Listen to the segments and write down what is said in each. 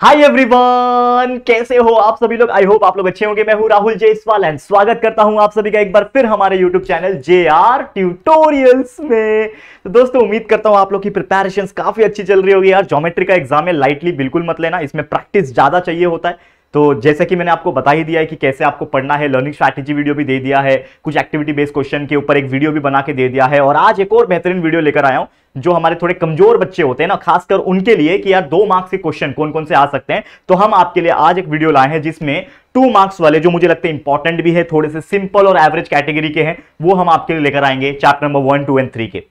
Hi everyone, कैसे हो आप सभी लोग। आई होप आप लोग अच्छे होंगे। मैं हूं राहुल जयसवाल एंड स्वागत करता हूं आप सभी का एक बार फिर हमारे यूट्यूब चैनल JR ट्यूटोरियल्स में। तो दोस्तों, उम्मीद करता हूं आप लोग की प्रिपरेशंस काफी अच्छी चल रही होगी। यार, ज्योमेट्री का एग्जाम है, लाइटली बिल्कुल मत लेना, इसमें प्रैक्टिस ज्यादा चाहिए होता है। तो जैसे कि मैंने आपको बता ही दिया है कि कैसे आपको पढ़ना है, लर्निंग स्ट्रैटेजी वीडियो भी दे दिया है, कुछ एक्टिविटी बेस्ड क्वेश्चन के ऊपर एक वीडियो भी बना के दे दिया है, और आज एक और बेहतरीन वीडियो लेकर आया हूं जो हमारे थोड़े कमजोर बच्चे होते हैं ना, खासकर उनके लिए कि यार 2 मार्क्स के क्वेश्चन कौन कौन से आ सकते हैं। तो हम आपके लिए आज एक वीडियो लाए हैं जिसमें 2 मार्क्स वाले, जो मुझे लगते हैं इंपॉर्टेंट भी है, थोड़े से सिंपल और एवरेज कैटेगरी के हैं, वो हम आपके लिए लेकर आएंगे चैप्टर नंबर 1, 2 एंड 3 के।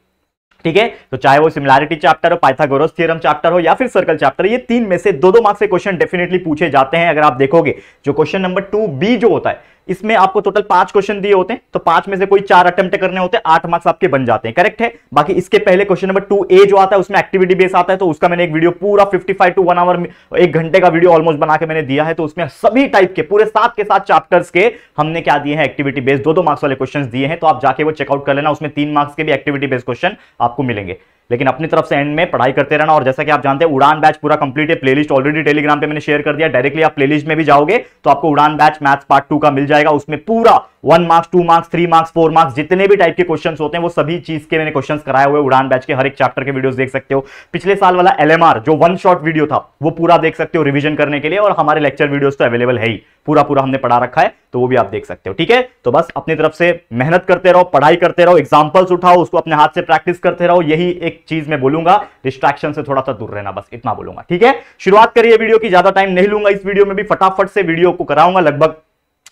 ठीक है, तो चाहे वो सिमिलैरिटी चैप्टर हो, पाइथागोरस थ्योरम चैप्टर हो, या फिर सर्कल चैप्टर, ये 3 में से 2-2 मार्क्स के क्वेश्चन डेफिनेटली पूछे जाते हैं। अगर आप देखोगे जो क्वेश्चन नंबर 2B जो होता है, इसमें आपको टोटल 5 क्वेश्चन दिए होते हैं, तो 5 में से कोई 4 अटेम्प्ट करने होते हैं, 8 मार्क्स आपके बन जाते हैं। करेक्ट है। बाकी इसके पहले क्वेश्चन नंबर 2A जो आता है उसमें एक्टिविटी बेस आता है, तो उसका मैंने एक वीडियो पूरा 55 टू 1 आवर, 1 घंटे का वीडियो ऑलमोस्ट बना के मैंने दिया है। तो उसमें सभी टाइप के पूरे 7 के 7 चैप्टर्स के हमने क्या दिए हैं, एक्टिविटी बेस 2-2 मार्क्स वाले क्वेश्चन दिए हैं। तो आप जाके वो चेकआउट कर लेना, उसमें 3 मार्क्स के भी एक्टिविटी बेस्ड क्वेश्चन आपको मिलेंगे। लेकिन अपनी तरफ से एंड में पढ़ाई करते रहना। और जैसा कि आप जानते हैं, उड़ान बैच पूरा कंप्लीट है, प्लेलिस्ट ऑलरेडी टेलीग्राम पे मैंने शेयर कर दिया। डायरेक्टली आप प्लेलिस्ट में भी जाओगे तो आपको उड़ान बैच मैथ्स पार्ट 2 का मिल जाएगा। उसमें पूरा 1 मार्क्स, 2 मार्क्स, 3 मार्क्स, 4 मार्क्स, जितने भी टाइप के क्वेश्चंस होते हैं वो सभी चीज के मैंने क्वेश्चंस कराए हुए। उड़ान बैच के हर एक चैप्टर के वीडियोस देख सकते हो। पिछले साल वाला LMR जो 1 शॉट वीडियो था वो पूरा देख सकते हो रिवीजन करने के लिए, और हमारे लेक्चर वीडियोस तो अवेलेबल है ही, पूरा हमने पढ़ा रखा है, तो वो भी आप देख सकते हो। ठीक है, तो बस अपनी तरफ से मेहनत करते रहो, पढ़ाई करते रहो, एग्जांपल्स उठाओ, उसको अपने हाथ से प्रैक्टिस करते रहो। यही एक चीज मैं बोलूंगा, डिस्ट्रैक्शन से थोड़ा सा दूर रहना, बस इतना बोलूंगा। ठीक है, शुरुआत करिए वीडियो की, ज्यादा टाइम नहीं लूंगा इस वीडियो में भी, फटाफट से वीडियो को कराऊंगा। लगभग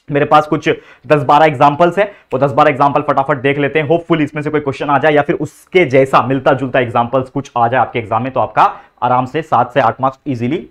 मेरे पास कुछ 10-12 एग्जांपल्स है, वो 10-12 एग्जांपल फटाफट देख लेते हैं। होपफुली इसमें से कोई क्वेश्चन आ जाए या फिर उसके जैसा मिलता जुलता एग्जांपल्स कुछ आ जाए आपके एग्जाम में, तो आपका आराम से 7 से 8 मार्क्स इजीली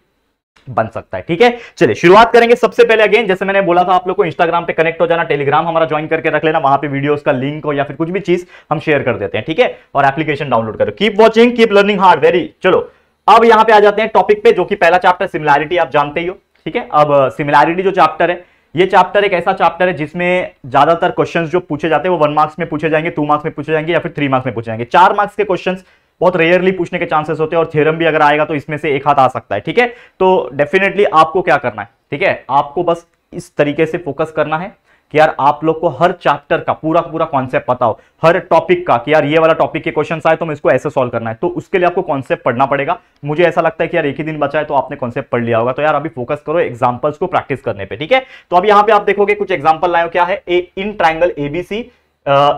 बन सकता है। ठीक है, चलिए शुरुआत करेंगे। सबसे पहले अगेन जैसे मैंने बोला था आप लोग को, इंस्टाग्राम पे कनेक्ट हो जाना, टेलीग्राम हमारा ज्वाइन करके रख लेना, वहां पे वीडियोस का लिंक हो या फिर कुछ भी चीज हम शेयर कर देते हैं। ठीक है, और एप्लीकेशन डाउनलोड करो। Keep watching, keep learning hard. Very, चलो अब यहां पे आ जाते हैं टॉपिक पे, जो कि पहला चैप्टर सिमिलैरिटी, आप जानते ही हो। ठीक है, अब सिमिलैरिटी जो चैप्टर है, ये चैप्टर एक ऐसा चैप्टर है जिसमें ज्यादातर क्वेश्चंस जो पूछे जाते हैं वो 1 मार्क्स में पूछे जाएंगे, 2 मार्क्स में पूछे जाएंगे, या फिर 3 मार्क्स में पूछे जाएंगे। 4 मार्क्स के क्वेश्चंस बहुत रेयरली पूछने के चांसेस होते हैं, और थ्योरम भी अगर आएगा तो इसमें से एक हाथ आ सकता है। ठीक है, तो डेफिनेटली आपको क्या करना है, ठीक है, आपको बस इस तरीके से फोकस करना है कि यार आप लोग को हर चैप्टर का पूरा कॉन्सेप्ट पता हो, हर टॉपिक का, कि यार ये वाला टॉपिक के क्वेश्चंस आए तो मैं इसको ऐसे सॉल्व करना है। तो उसके लिए आपको कॉन्सेप्ट पढ़ना पड़ेगा। मुझे ऐसा लगता है कि यार एक ही दिन बचा है तो आपने कॉन्सेप्ट पढ़ लिया होगा, तो यार अभी फोकस करो एग्जांपल्स को प्रैक्टिस करने पे। ठीक है, तो अब यहां पे आप देखोगे कुछ एग्जांपल लाए हो, क्या है, in triangle ABC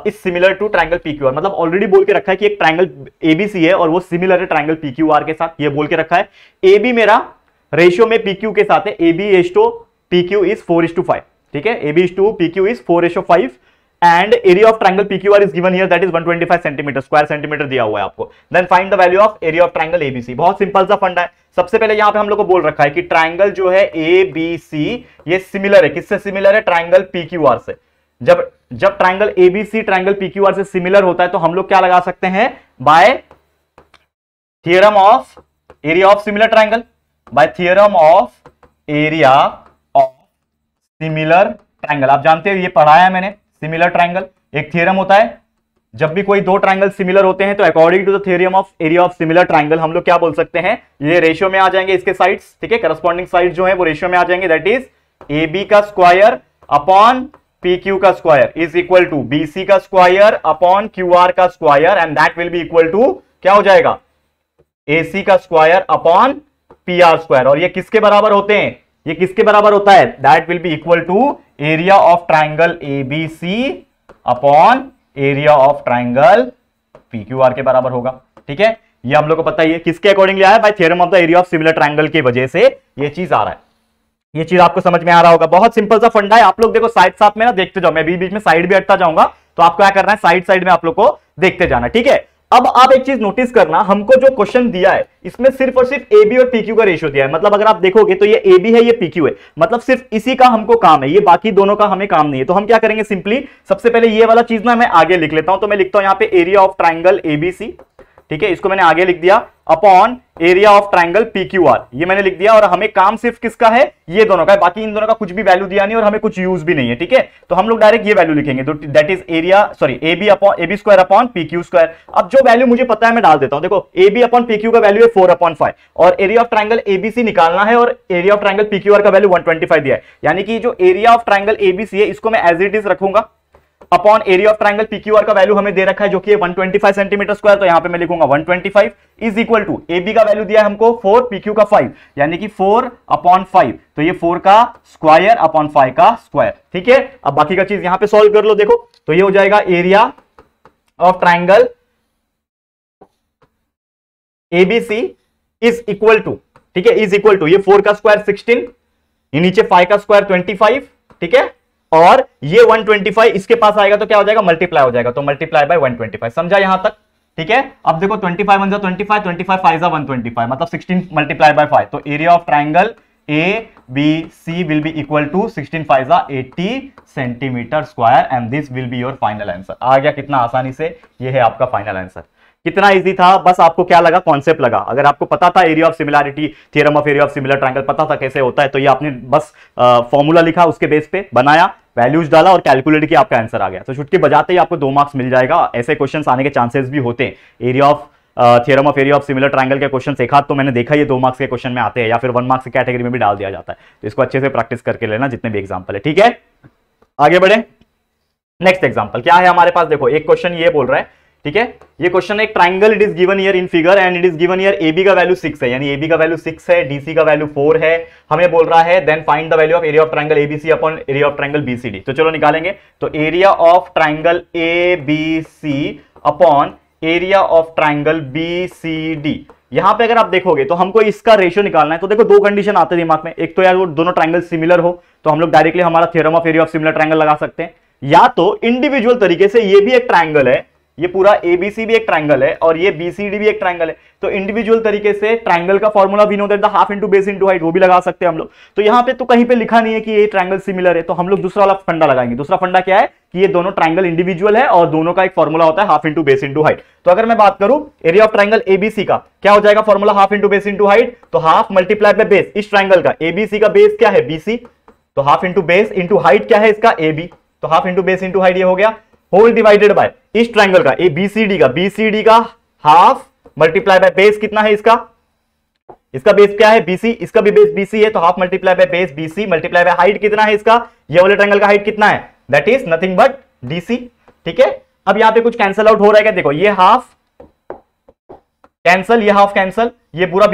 is similar to triangle PQR। मतलब ऑलरेडी बोल के रखा है कि एक ट्रायंगल ABC है और वो सिमिलर है ट्रायंगल PQR के साथ, ये बोल के रखा है। AB मेरा रेशियो में PQ के साथ है, AB/PQ इज 4:5। ठीक है, AB/PQ is 4:5 and area of triangle PQR is given here, that is 125 centimetre, square centimetre दिया हुआ है आपको। Then find the value of area of triangle ABC। बहुत सिंपल सा फंडा है। सबसे पहले यहां पे हम लोग को बोल रखा है कि ट्रायंगल जो है ABC ये सिमिलर है, किससे सिमिलर है, ट्रायंगल PQR से। जब ट्रायंगल ABC ट्रायंगल PQR से सिमिलर होता है तो हम लोग क्या लगा सकते हैं, by theorem of area of similar triangle, by theorem of area of similar triangle. आप जानते हो, ये पढ़ाया है मैंने, सिमिलर ट्रायंगल एक थियरम होता है। जब भी कोई 2 ट्रायंगल सिमिलर होते हैं तो according to the theorem of area of similar triangle हम लोग क्या बोल सकते हैं, ये रेशियो में आ जाएंगे इसके साइड्स। ठीक है, करस्पॉन्डिंग साइड जो है वो रेशियो में आ जाएंगे, दैट इज AB का स्क्वायर अपॉन PQ का square is equal to BC का स्क्वायर अपॉन QR का square, and that will be equal to क्या हो जाएगा, AC का स्क्वायर अपॉन PR स्क्वायर। और ये किसके बराबर होते हैं, ये किसके बराबर होता है, that will be equal to area of triangle ABC upon area of triangle PQR के बराबर होगा। ठीक है, ये हम लोग को पता ही है, किसके अकॉर्डिंगली आया, bye theorem of the area of similar triangle की वजह से ये चीज आ रहा है। ये चीज आपको समझ में आ रहा होगा, बहुत सिंपल सा फंडा है। आप लोग देखो साइड साथ में ना देखते जाओ, मैं बीच में साइड भी हटता जाऊंगा, तो आपको क्या करना है, साइड में आप लोग को देखते जाना। ठीक है, अब आप एक चीज नोटिस करना, हमको जो क्वेश्चन दिया है इसमें सिर्फ और सिर्फ AB और PQ का रेशियो दिया है। मतलब अगर आप देखोगे तो ये AB है, ये PQ है, मतलब सिर्फ इसी का हमको काम है, ये बाकी दोनों का हमें काम नहीं है। तो हम क्या करेंगे, सिंपली सबसे पहले ये वाला चीज ना मैं आगे लिख लेता हूं। तो मैं लिखता हूं यहां पे एरिया ऑफ ट्रायंगल ABC। ठीक है, इसको मैंने आगे लिख दिया upon area of triangle PQR, ये मैंने लिख दिया। और हमें काम सिर्फ किसका है, ये दोनों का है, बाकी इन दोनों का कुछ भी वैल्यू दिया नहीं और हमें कुछ यूज भी नहीं है, ठीक है। तो हम लोग डायरेक्ट ये वैल्यू लिखेंगे, तो that is area sorry AB square upon PQ square. अब जो वैल्यू मुझे पता है मैं डाल देता हूं, देखो AB अपॉन PQ का वैल्यू है 4/5 और एरिया ऑफ ट्राइंगल ABC निकालना है और एरिया ऑफ ट्राइंगल PQR का वैल्यू 125 दिया है, यानी कि जो एरिया ऑफ ट्राइंगल ABC है इसको मैं एज इट इज रखूंगा upon area of triangle PQR का वैल्यू हमें दे रखा है जो कि है 125 सेंटीमीटर स्क्वायर, तो यहां पे मैं लिखूंगा 125 इज इक्वल टू AB का वैल्यू दिया है हमको 4, PQ का 5, यानी कि 4/5, तो ये 4 का स्क्वायर अपॉन 5 का स्क्वायर, ठीक है। अब बाकी का चीज यहां पे सॉल्व कर लो, देखो तो ये हो जाएगा area of triangle ABC is equal to, ठीक है, इज इक्वल टू ये 4 का स्क्वायर 16, ये नीचे 5 का स्क्वायर 25, ठीक है, और ये 125 इसके पास आएगा तो क्या हो जाएगा, मल्टीप्लाई हो जाएगा, तो मल्टीप्लाई बाय 125, समझा यहां तक, ठीक है। अब देखो 25 1 जा 25, 25 5 जा 125, मतलब 16 मल्टीप्लाई बाय 5, तो area of triangle ABC will be equal to 16 5 जा 80 centimetre square and this will be your final answer. आ गया कितना आसानी से, ये है आपका फाइनल आंसर। कितना इजी था, बस आपको क्या लगा, कॉन्सेप्ट लगा। अगर आपको पता था area of similarity, theorem of area of similar triangle पता था कैसे होता है, तो ये आपने बस फॉर्मूला लिखा, उसके बेस पे बनाया, वैल्यूज डाला और कैलकुलेट किया, आपका आंसर आ गया। तो छुटकी बजाते ही आपको 2 मार्क्स मिल जाएगा। ऐसे क्वेश्चंस आने के चांसेस भी होते हैं। Area of theorem of area of similar triangle के क्वेश्चन एक हाथ तो मैंने देखा ये 2 मार्क्स के क्वेश्चन में आते हैं, या फिर 1 मार्क्स की कैटेगरी में भी डाल दिया जाता है। तो इसको अच्छे से प्रैक्टिस करके लेना जितने भी एग्जाम्पल है, ठीक है। आगे बढ़े, नेक्स्ट एग्जाम्पल क्या है हमारे पास। देखो एक क्वेश्चन ये बोल रहा है, ठीक है, ये क्वेश्चन है, एक triangle it is given here in figure and it is given here AB का वैल्यू 6 है, यानी AB का वैल्यू 6 है, DC का वैल्यू 4 है। हमें बोल रहा है then find the value of area of triangle ABC upon area of triangle BCD। तो चलो निकालेंगे, तो area of triangle ABC upon area of triangle BCD। यहां पे अगर आप देखोगे तो हमको इसका रेशियो निकालना है। तो देखो 2 कंडीशन आते हैं दिमाग में, एक तो यार वो दोनों ट्राइंगल सिमिलर हो, तो हम लोग डायरेक्टली हमारा theorem of area of similar triangle लगा सकते हैं, या तो इंडिविजुअल तरीके से ये भी एक ट्राइंगल है, ये पूरा ABC भी एक ट्राइंगल है और ये BCD भी एक ट्राइंगल है, तो इंडिविजुअल तरीके से ट्राइंगल का फॉर्मूला भी know that the half into base into height, वो भी लगा सकते हैं हम लोग। तो यहाँ पे तो कहीं पे लिखा नहीं है कि ये ट्राइंगल सिमिलर है, तो हम लोग दूसरा वाला फंडा लगाएंगे। दूसरा फंडा क्या है कि ये दोनों ट्राइंगल इंडिविजुअल है और दोनों का एक फॉर्मूला होता है half into base into height. तो अगर मैं बात करूं एरिया ऑफ ट्राइंगल ABC का क्या हो जाएगा formula, half into base into height, तो हाफ मल्टीप्लाई बाय बेस। इस ट्राइंगल का ABC का बेस क्या है BC, तो half into base into height क्या है इसका AB, तो half into base into height ये हो गया, होल डिवाइडेड बाय इस ट्राइंगल का BCD का हाफ मल्टीप्लाई बाय बेस कितना है इसका बेस क्या है BC, इसका भी बेस BC है, तो half multiply by base BC multiply by height कितना है इसका, ये वाले ट्राइंगल का हाइट कितना है, that is nothing but DC, ठीक है। अब यहां पे कुछ कैंसल आउट हो रहा है क्या, देखो ये हाफ कैंसल, ये हाफ कैंसल, ये पूरा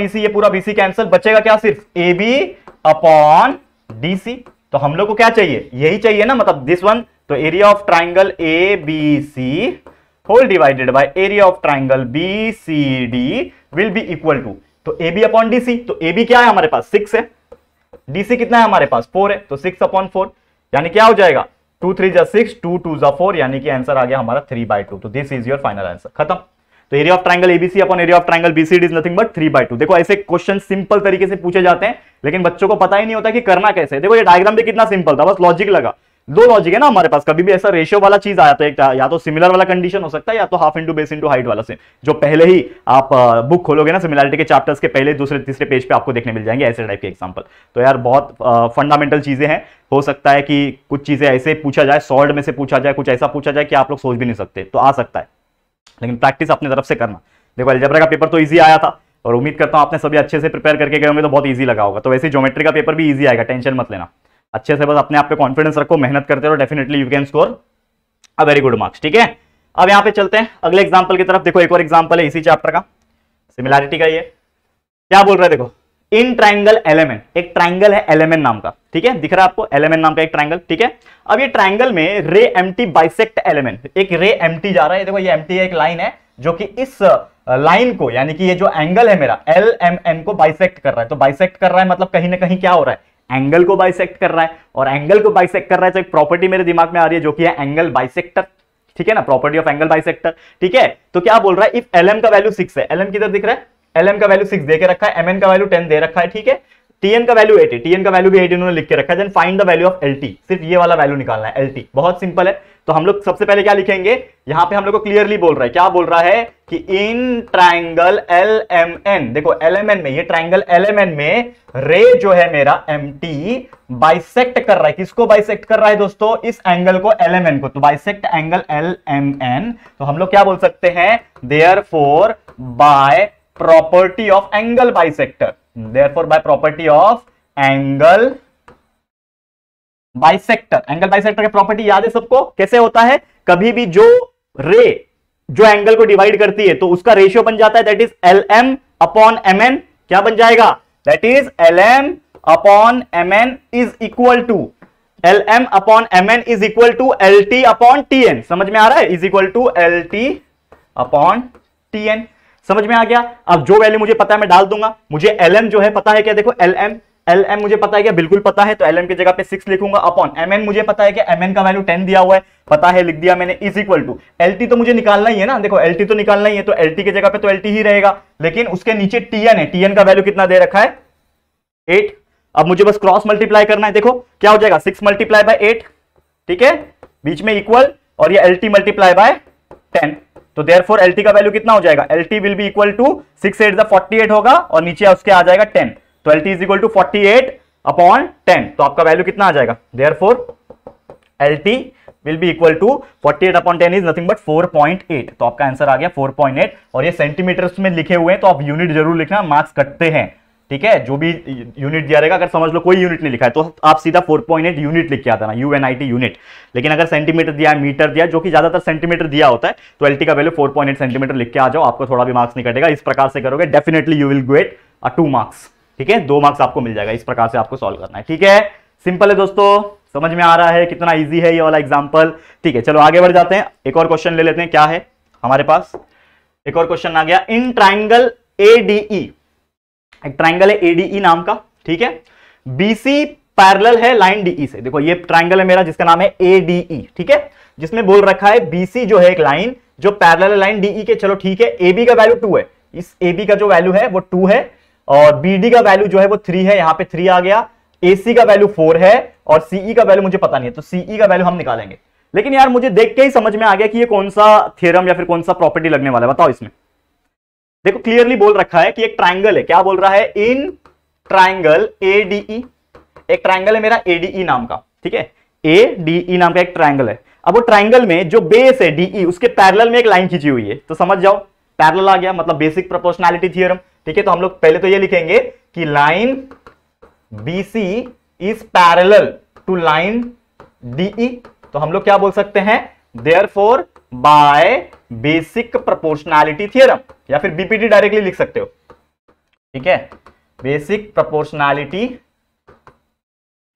BC कैंसल, बचेगा क्या, सिर्फ AB अपॉन DC। तो हम लोग को क्या चाहिए, यही चाहिए ना, मतलब दिस वन। तो area of triangle ABC whole divided by area of triangle BCD will be equal to, तो AB अपॉन DC, तो AB क्या है हमारे पास 6 है, DC कितना है हमारे पास 4 है, तो 6 अपॉन 4 यानी क्या हो जाएगा 2 3 जा 6, 2 2 जा 4, यानी कि आंसर आ गया हमारा 3/2। तो this is your final answer, खत्म। तो area of triangle ABC upon area of triangle BCD is nothing but 3/2। देखो ऐसे क्वेश्चन सिंपल तरीके से पूछे जाते हैं, लेकिन बच्चों को पता ही नहीं होता कि करना कैसे। देखो ये डायग्राम भी कितना सिंपल था, बस लॉजिक लगा, 2 लॉजिक है ना हमारे पास। कभी भी ऐसा रेशियो वाला चीज आया तो एक या तो सिमिलर वाला कंडीशन हो सकता है, या तो half into base into height वाला से, जो पहले ही आप बुक खोलोगे ना सिमिलैरिटी के चैप्टर्स के पहले दूसरे तीसरे पेज पे आपको देखने मिल जाएंगे ऐसे टाइप के एग्जांपल। तो यार बहुत फंडामेंटल चीजें हैं, हो सकता है कि कुछ चीजें ऐसे पूछा जाए, सॉल्ड में से पूछा जाए, कुछ ऐसा पूछा जाए कि आप लोग सोच भी नहीं सकते, तो आ सकता है, लेकिन प्रैक्टिस अपनी तरफ से करना। देखो अलजेब्रा का पेपर तो ईजी आया था और उम्मीद करता हूं आपने सभी अच्छे से प्रिपेयर करके गए होंगे, तो बहुत ईजी लगा होगा। तो वैसे ज्योमेट्री का पेपर भी ईजी आएगा, टेंशन मत लेना, अच्छे से बस अपने आप पे कॉन्फिडेंस रखो, मेहनत करते रहो, definitely you can score a very good marks, ठीक है। अब यहां पे चलते हैं अगले एग्जांपल की तरफ। देखो एक और एग्जांपल है इसी चैप्टर का, सिमिलैरिटी का। ये क्या बोल रहा है, देखो इन ट्राइंगल एलिमेंट, एक ट्राइंगल है एलिमेंट नाम का, ठीक है, दिख रहा है आपको एलिमेंट नाम का एक ट्राइंगल, ठीक है। अब ये ट्राइंगल में रे एम्प्टी बाइसेक्ट एलिमेंट, एक रे एम्प्टी जा रहा है, देखो ये एम्प्टी एक लाइन है जो कि इस लाइन को, यानी कि ये जो एंगल है मेरा LMN को बाइसेक्ट कर रहा है। तो बाइसेक्ट कर रहा है मतलब कहीं ना कहीं क्या हो रहा है, एंगल को बाइसेक्ट कर रहा है, और एंगल को बाइसेक्ट कर रहा है तो एक प्रॉपर्टी मेरे दिमाग में आ रही है जो कि है एंगल बाइसेक्टर, ठीक है ना, प्रॉपर्टी ऑफ एंगल बाइसेक्टर, ठीक है। तो क्या बोल रहा है, इफ LM का वैल्यू 6 है, LM किधर दिख रहा है, LM का वैल्यू 6 दे के रखा है, MN का वैल्यू 10 दे रखा है, ठीक है। TN का वैल्यू 8 है, TN का वैल्यू भी 8 इन्होंने लिख के रखा है, then find the value of LT, सिर्फ ये वाला वैल्यू निकालना है LT, बहुत सिंपल है। तो हम लोग सबसे पहले क्या लिखेंगे, यहां पे हम लोग को क्लियरली बोल रहा है, क्या बोल रहा है कि इन ट्राइंगल LMN, देखो LMN में, ये ट्राइंगल LMN में रे जो है मेरा MT बाइसेक्ट कर रहा है, किसको बाइसेक्ट कर रहा है दोस्तों, इस एंगल को LMN को, तो बाइसेक्ट एंगल LMN, तो हम लोग क्या बोल सकते हैं, therefore bye property of angle bisector, therefore by property of angle bisector, angle bisector की प्रॉपर्टी याद है सबको, कैसे होता है, कभी भी जो रे जो एंगल को डिवाइड करती है तो उसका रेशियो बन जाता है, that is LM upon MN, क्या बन जाएगा, that is LM upon MN is equal to LM upon MN is equal to LT upon TN, समझ में आ रहा है, is equal to LT upon TN, समझ में आ गया। अब जो वैल्यू मुझे पता है मैं डाल दूंगा, मुझे LM जो है पता है क्या, देखो LM मुझे पता है क्या, बिल्कुल पता है, तो LM की जगह पे 6 लिखूंगा, अपॉन MN मुझे पता है कि MN का वैल्यू 10 दिया हुआ है, पता है, लिख दिया मैंने, इज इक्वल टू LT तो मुझे निकालना ही है ना, देखो LT तो निकालना ही है, तो LT की जगह पे तो LT ही रहेगा, लेकिन उसके नीचे TN है, TN का वैल्यू कितना दे रखा है 8, अब मुझे बस क्रॉस मल्टीप्लाई करना है, देखो क्या हो जाएगा 6 मल्टीप्लाई बाय 8, ठीक है, बीच में इक्वल, और ये LT मल्टीप्लाई बाय 10, तो देयरफॉर LT का वैल्यू कितना हो जाएगा, LT will be equal to 6 8 48 होगा, और नीचे उसके आ जाएगा 10, तो LT is equal to 48 upon 10, तो आपका वैल्यू कितना आ जाएगा, therefore LT will be equal to 48 upon 10 is nothing but 4.8, तो आपका आंसर आ गया 4.8, और ये सेंटीमीटर्स में लिखे हुए हैं, तो आप यूनिट जरूर लिखना, मार्क्स कटते हैं, ठीक है, जो भी यूनिट दिया रहेगा, अगर समझ लो कोई यूनिट नहीं लिखा है तो आप सीधा 4.8 यूनिट लिख के आता ना, UNIT यूनिट, लेकिन अगर सेंटीमीटर दिया है, मीटर दिया, जो कि ज्यादातर सेंटीमीटर दिया होता है, तो LT का वैल्यू 4.8 सेंटीमीटर लिख के आ जाओ, आपको थोड़ा भी मार्क्स नहीं कटेगा, इस प्रकार से करोगे definitely you will get 2 marks, ठीक है, 2 मार्क्स आपको मिल जाएगा, इस प्रकार से आपको सॉल्व करना है, ठीक है, सिंपल है दोस्तों, समझ में आ रहा है कितना इजी है ये वाला एग्जांपल, ठीक है, चलो आगे बढ़ जाते हैं, एक और क्वेश्चन ले लेते हैं, क्या है हमारे पास, एक और क्वेश्चन आ गया, इन ट्राइंगल ADE, एक ट्राइंगल है ADE नाम का, ठीक है, BC पैरेलल है लाइन DE से, देखो ये ट्राइंगल है मेरा जिसका नाम है ADE, ठीक है, जिसमें बोल रखा है BC जो है एक लाइन जो पैरेलल है लाइन DE के, चलो ठीक है, AB का वैल्यू 2 है, इस AB का जो वैल्यू है वो 2 है, और BD का वैल्यू जो है वो 3 है, यहां पे 3 आ गया, AC का वैल्यू 4 है, और CE का वैल्यू मुझे पता नहीं है, तो CE का वैल्यू हम निकालेंगे, लेकिन यार मुझे देख के ही समझ में आ गया कि ये कौन सा थ्योरम या फिर कौन सा प्रॉपर्टी लगने वाला है, बताओ इसमें, देखो क्लियरली बोल रखा है कि एक ट्राइंगल है, क्या बोल रहा है, इन ट्राइंगल ADE, एक ट्राइंगल है मेरा ADE नाम का, ठीक है, ADE नाम का एक ट्राइंगल है, अब वो ट्राइंगल में जो बेस है DE उसके पैरेलल में एक लाइन खींची हुई है, तो समझ जाओ पैरेलल आ गया, मतलब बेसिक प्रोपोर्शनैलिटी थ्योरम, ठीक है, तो हम लोग पहले तो ये लिखेंगे कि line BC is parallel to line DE, तो हम लोग क्या बोल सकते हैं, therefore by basic proportionality theorem, या फिर BPT डायरेक्टली लिख सकते हो, ठीक है, बेसिक प्रोपोर्शनैलिटी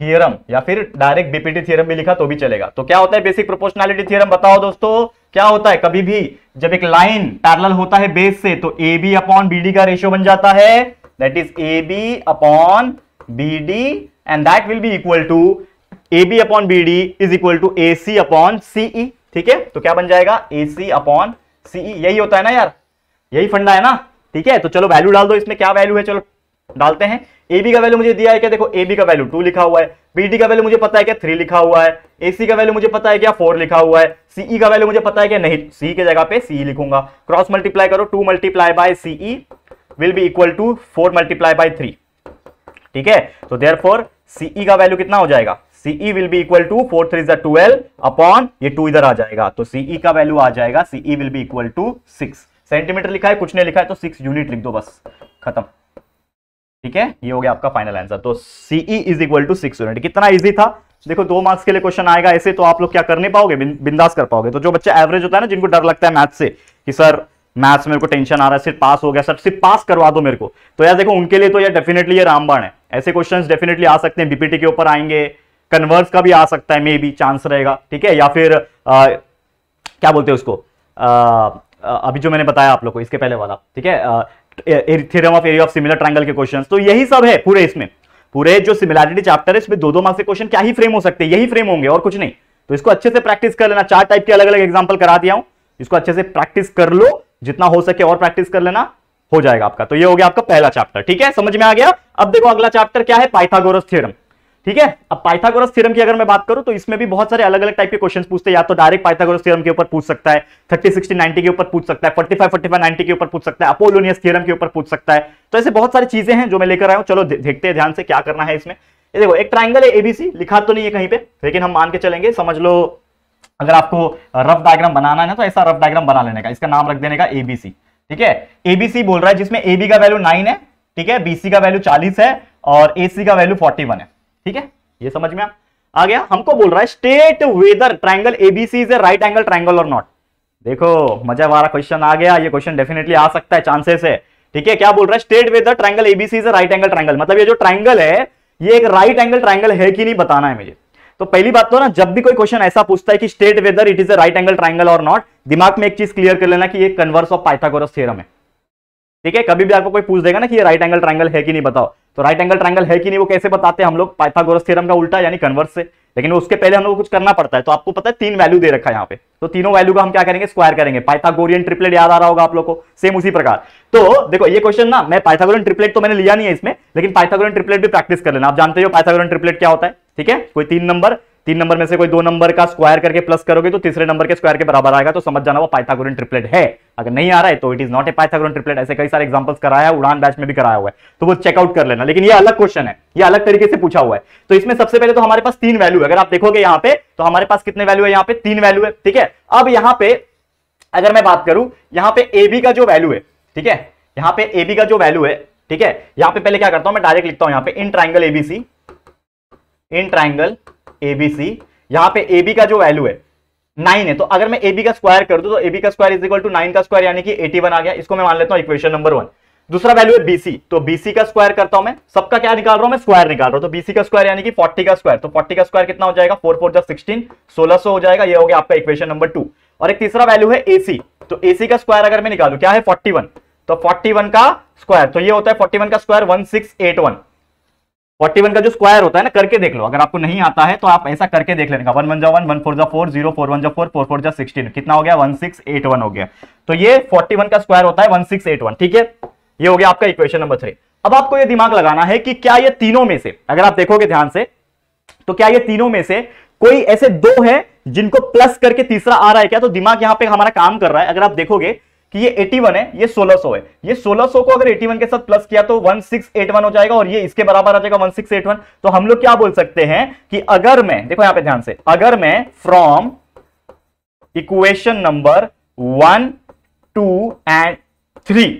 थ्योरम, या फिर डायरेक्ट BPT थ्योरम भी लिखा तो भी चलेगा, तो क्या होता है बेसिक प्रोपोर्शनैलिटी थ्योरम, बताओ दोस्तों क्या होता है, कभी भी जब एक लाइन पैरेलल होता है बेस से, तो AB अपॉन BD का रेशियो बन जाता है, that is AB upon BD, and that will be equal to AB upon BD is equal to AC upon CE, ठीक है, तो क्या बन जाएगा AC अपॉन CE, यही होता है ना यार, यही फंडा है ना, ठीक है, तो चलो वैल्यू डाल दो, इसमें क्या वैल्यू है, चलो डालते हैं, AB का वैल्यू मुझे दिया है क्या, देखो AB का वैल्यू 2 लिखा हुआ है, BD का वैल्यू मुझे पता है क्या 3 लिखा हुआ है, AC का वैल्यू मुझे पता है क्या 4 लिखा हुआ है, CE का वैल्यू मुझे पता है क्या, नहीं, C की जगह पे CE लिखूंगा, क्रॉस मल्टीप्लाई करो, 2 multiply by CE will be equal to 4 multiply by 3, ठीक है, तो देयरफॉर CE का वैल्यू कितना हो जाएगा, CE will be equal to 4 3 12 upon ये 2 इधर आ जाएगा, तो CE का वैल्यू आ जाएगा, CE will be equal to 6, centimetre लिखा है, कुछ नहीं लिखा है, तो 6 यूनिट लिख दो, बस खत्म, ठीक है, ये हो गया आपका फाइनल आंसर, तो CE is equal to 6 unit, कितना इजी था, देखो 2 मार्क्स के लिए क्वेश्चन आएगा, ऐसे तो आप लोग क्या कर नहीं पाओगे, बिंदास कर पाओगे, तो जो बच्चा एवरेज होता है ना, जिनको डर लगता है मैथ्स से कि सर मैथ्स मेरे को टेंशन आ रहा है, सिर्फ पास हो गया, सर सिर्फ पास करवा दो मेरे को, तो यार देखो उनके लिए तो यार डेफिनेटली ये रामबाण है, ऐसे क्वेश्चंस डेफिनेटली आ सकते हैं, BPT के ऊपर आएंगे, कन्वर्स का भी आ सकता है, मे बी चांस रहेगा, ठीक है, या फिर क्या बोलते हैं उसको, अभी जो मैंने बताया आप लोग को इसके पहले वाला, ठीक है, theorem of area of similar triangle के क्वेश्चंस, तो यही सब है पूरे, इसमें पूरे जो सिमिलैरिटी चैप्टर है इसमें 2-2 मार्क्स के क्वेश्चन क्या ही फ्रेम हो सकते हैं, यही फ्रेम होंगे और कुछ नहीं, तो इसको अच्छे से प्रैक्टिस कर लेना, 4 टाइप के अलग अलग एग्जांपल करा दिया हूं, इसको अच्छे से प्रैक्टिस कर लो, जितना हो सके और प्रैक्टिस कर लेना, हो जाएगा आपका, तो ये हो गया आपका पहला चैप्टर, ठीक है, समझ में आ गया। अब देखो अगला चैप्टर क्या है, पाइथागोरस थ्योरम, ठीक है। अब पाइथागोरस थ्योरम की अगर मैं बात करूं तो इसमें भी बहुत सारे अलग अलग टाइप के क्वेश्चंस पूछते हैं। या तो डायरेक्ट पाइथागोरस थ्योरम के ऊपर पूछ सकता है, 30 60 90 के ऊपर पूछ सकता है, 45 45 90 के ऊपर पूछ सकता है, अपोलोनियस थ्योरम के ऊपर पूछ सकता है। तो ऐसे बहुत सारी चीजें हैं जो मैं लेकर आया हूं। चलो देखते हैं ध्यान से क्या करना है इसमें। ये देखो एक ट्राइंगल है एबीसी, लिखा तो नहीं है कहीं पे, लेकिन हम मान के चलेंगे, समझ लो अगर आपको रफ डायग्राम बनाना है ना तो ऐसा रफ डायग्राम बना लेने का, इसका नाम रख देने का एबीसी। ठीक है, एबीसी बोल रहा है जिसमें एबी का वैल्यू 9 है, ठीक है, बीसी का वैल्यू 40 है और एसी का वैल्यू 41 है। ठीक है, ये समझ में आ गया। हमको बोल रहा है state whether triangle ABC is a right angle triangle और नॉट। देखो मजा वाला क्वेश्चन आ गया, ये क्वेश्चन डेफिनेटली आ सकता है, चांसेस है। ठीक है, क्या बोल रहा है, state whether triangle ABC is a right angle triangle, मतलब ये जो ट्राइंगल है ये एक राइट एंगल ट्राइंगल है कि नहीं बताना है मुझे। तो पहली बात तो ना, जब भी कोई क्वेश्चन ऐसा पूछता है कि state whether it is a right angle triangle और नॉट, दिमाग में एक चीज क्लियर कर लेना कि ये कन्वर्स ऑफ पाइथागोरस थ्योरम है। ठीक है, कभी भी आपको कोई पूछ देगा ना कि ये राइट एंगल ट्राइंगल है कि नहीं बताओ, तो राइट एंगल ट्राइंगल है कि नहीं वो कैसे बताते हैं हम लोग, पाइथागोरस थ्योरम का उल्टा यानी कन्वर्स से। लेकिन उसके पहले हम लोग कुछ करना पड़ता है। तो आपको पता है 3 वैल्यू दे रखा है यहाँ पे, तो तीनों वैल्यू का हम क्या करेंगे, स्क्वायर करेंगे। पाइथागोरियन ट्रिपलेट याद आ रहा होगा आप लोग को, सेम उसी प्रकार। तो देखो ये क्वेश्चन ना, मैं पाइथागोरियन ट्रिपलेट तो मैंने लिया नहीं है इसमें, लेकिन पाइथागोरियन ट्रिपलेट भी प्रैक्टिस कर लेना। आप जानते हो पाइथागोरियन ट्रिपलेट क्या होता है। ठीक है, कोई 3 नंबर में से कोई 2 नंबर का स्क्वायर करके प्लस करोगे तो तीसरे नंबर के स्क्वायर के बराबर आएगा, तो समझ जाना वो पाइथागोरियन ट्रिपलेट है। अगर नहीं आ रहा है तो it is not a Pythagorean triplet. ऐसे कई सारे एग्जांपल्स कराया है, उड़ान बैच में भी कराया हुआ है, तो वो चेकआउट कर लेना। लेकिन ये अलग क्वेश्चन है, ये अलग तरीके से पूछा हुआ है। तो इसमें सबसे पहले तो हमारे पास 3 वैल्यू है। अगर आप देखोगे यहाँ पे तो हमारे पास कितने वैल्यू है, यहाँ पे 3 वैल्यू है। ठीक है, अब यहाँ पे अगर मैं बात करूं, यहाँ पे ए बी का जो वैल्यू है, ठीक है, यहाँ पे ए बी का जो वैल्यू है, ठीक है, यहाँ पे पहले क्या करता हूं मैं, डायरेक्ट लिखता हूं यहाँ पे in triangle ABC, in triangle ABC, यहां पे AB का जो वैल्यू है 9 है, तो अगर मैं AB का स्क्वायर कर दूं तो AB का स्क्वायर इज इक्वल टू 9 का स्क्वायर यानी कि 81 आ गया। इसको मैं मान लेता हूं इक्वेशन नंबर 1। दूसरा वैल्यू है BC, तो BC का स्क्वायर करता हूं मैं, सबका क्या निकाल रहा हूं मैं, स्क्वायर निकाल रहा हूं। तो BC का स्क्वायर यानी कि 40 का स्क्वायर, तो 40 का स्क्वायर कितना हो जाएगा, 4 4 16, 1600 हो जाएगा। ये हो गया आपका इक्वेशन नंबर 2। और एक तीसरा वैल्यू है AC, तो AC का स्क्वायर अगर मैं निकालूं क्या है 41, तो 41 का स्क्वायर, तो ये होता है 41 का स्क्वायर 1681। 41 का जो स्क्वायर होता है ना, करके देख लो, अगर आपको नहीं आता है तो आप ऐसा करके देख लेने का, 1 1 जा 1, 1 4 जा 4, 0 4 1 जा 4, 4 4 जा 16, कितना हो गया 1681 हो गया। तो ये 41 का स्क्वायर होता है 1681। ठीक है, ये हो गया आपका इक्वेशन नंबर 3। अब आपको ये दिमाग लगाना है कि क्या ये तीनों में से, अगर आप देखोगे ध्यान से, तो क्या ये तीनों में से कोई ऐसे 2 है जिनको प्लस करके तीसरा आ रहा है क्या। तो दिमाग यहां पे हमारा काम कर रहा है। अगर आप देखोगे कि ये 81 है, ये 1600 है, ये 1600 को अगर 81 के साथ प्लस किया तो 1681 हो जाएगा, और ये इसके बराबर आ जाएगा 1681। तो हम लोग क्या बोल सकते हैं कि अगर मैं, देखो यहां पे ध्यान से, अगर मैं फ्रॉम इक्वेशन नंबर 1 2 एंड 3,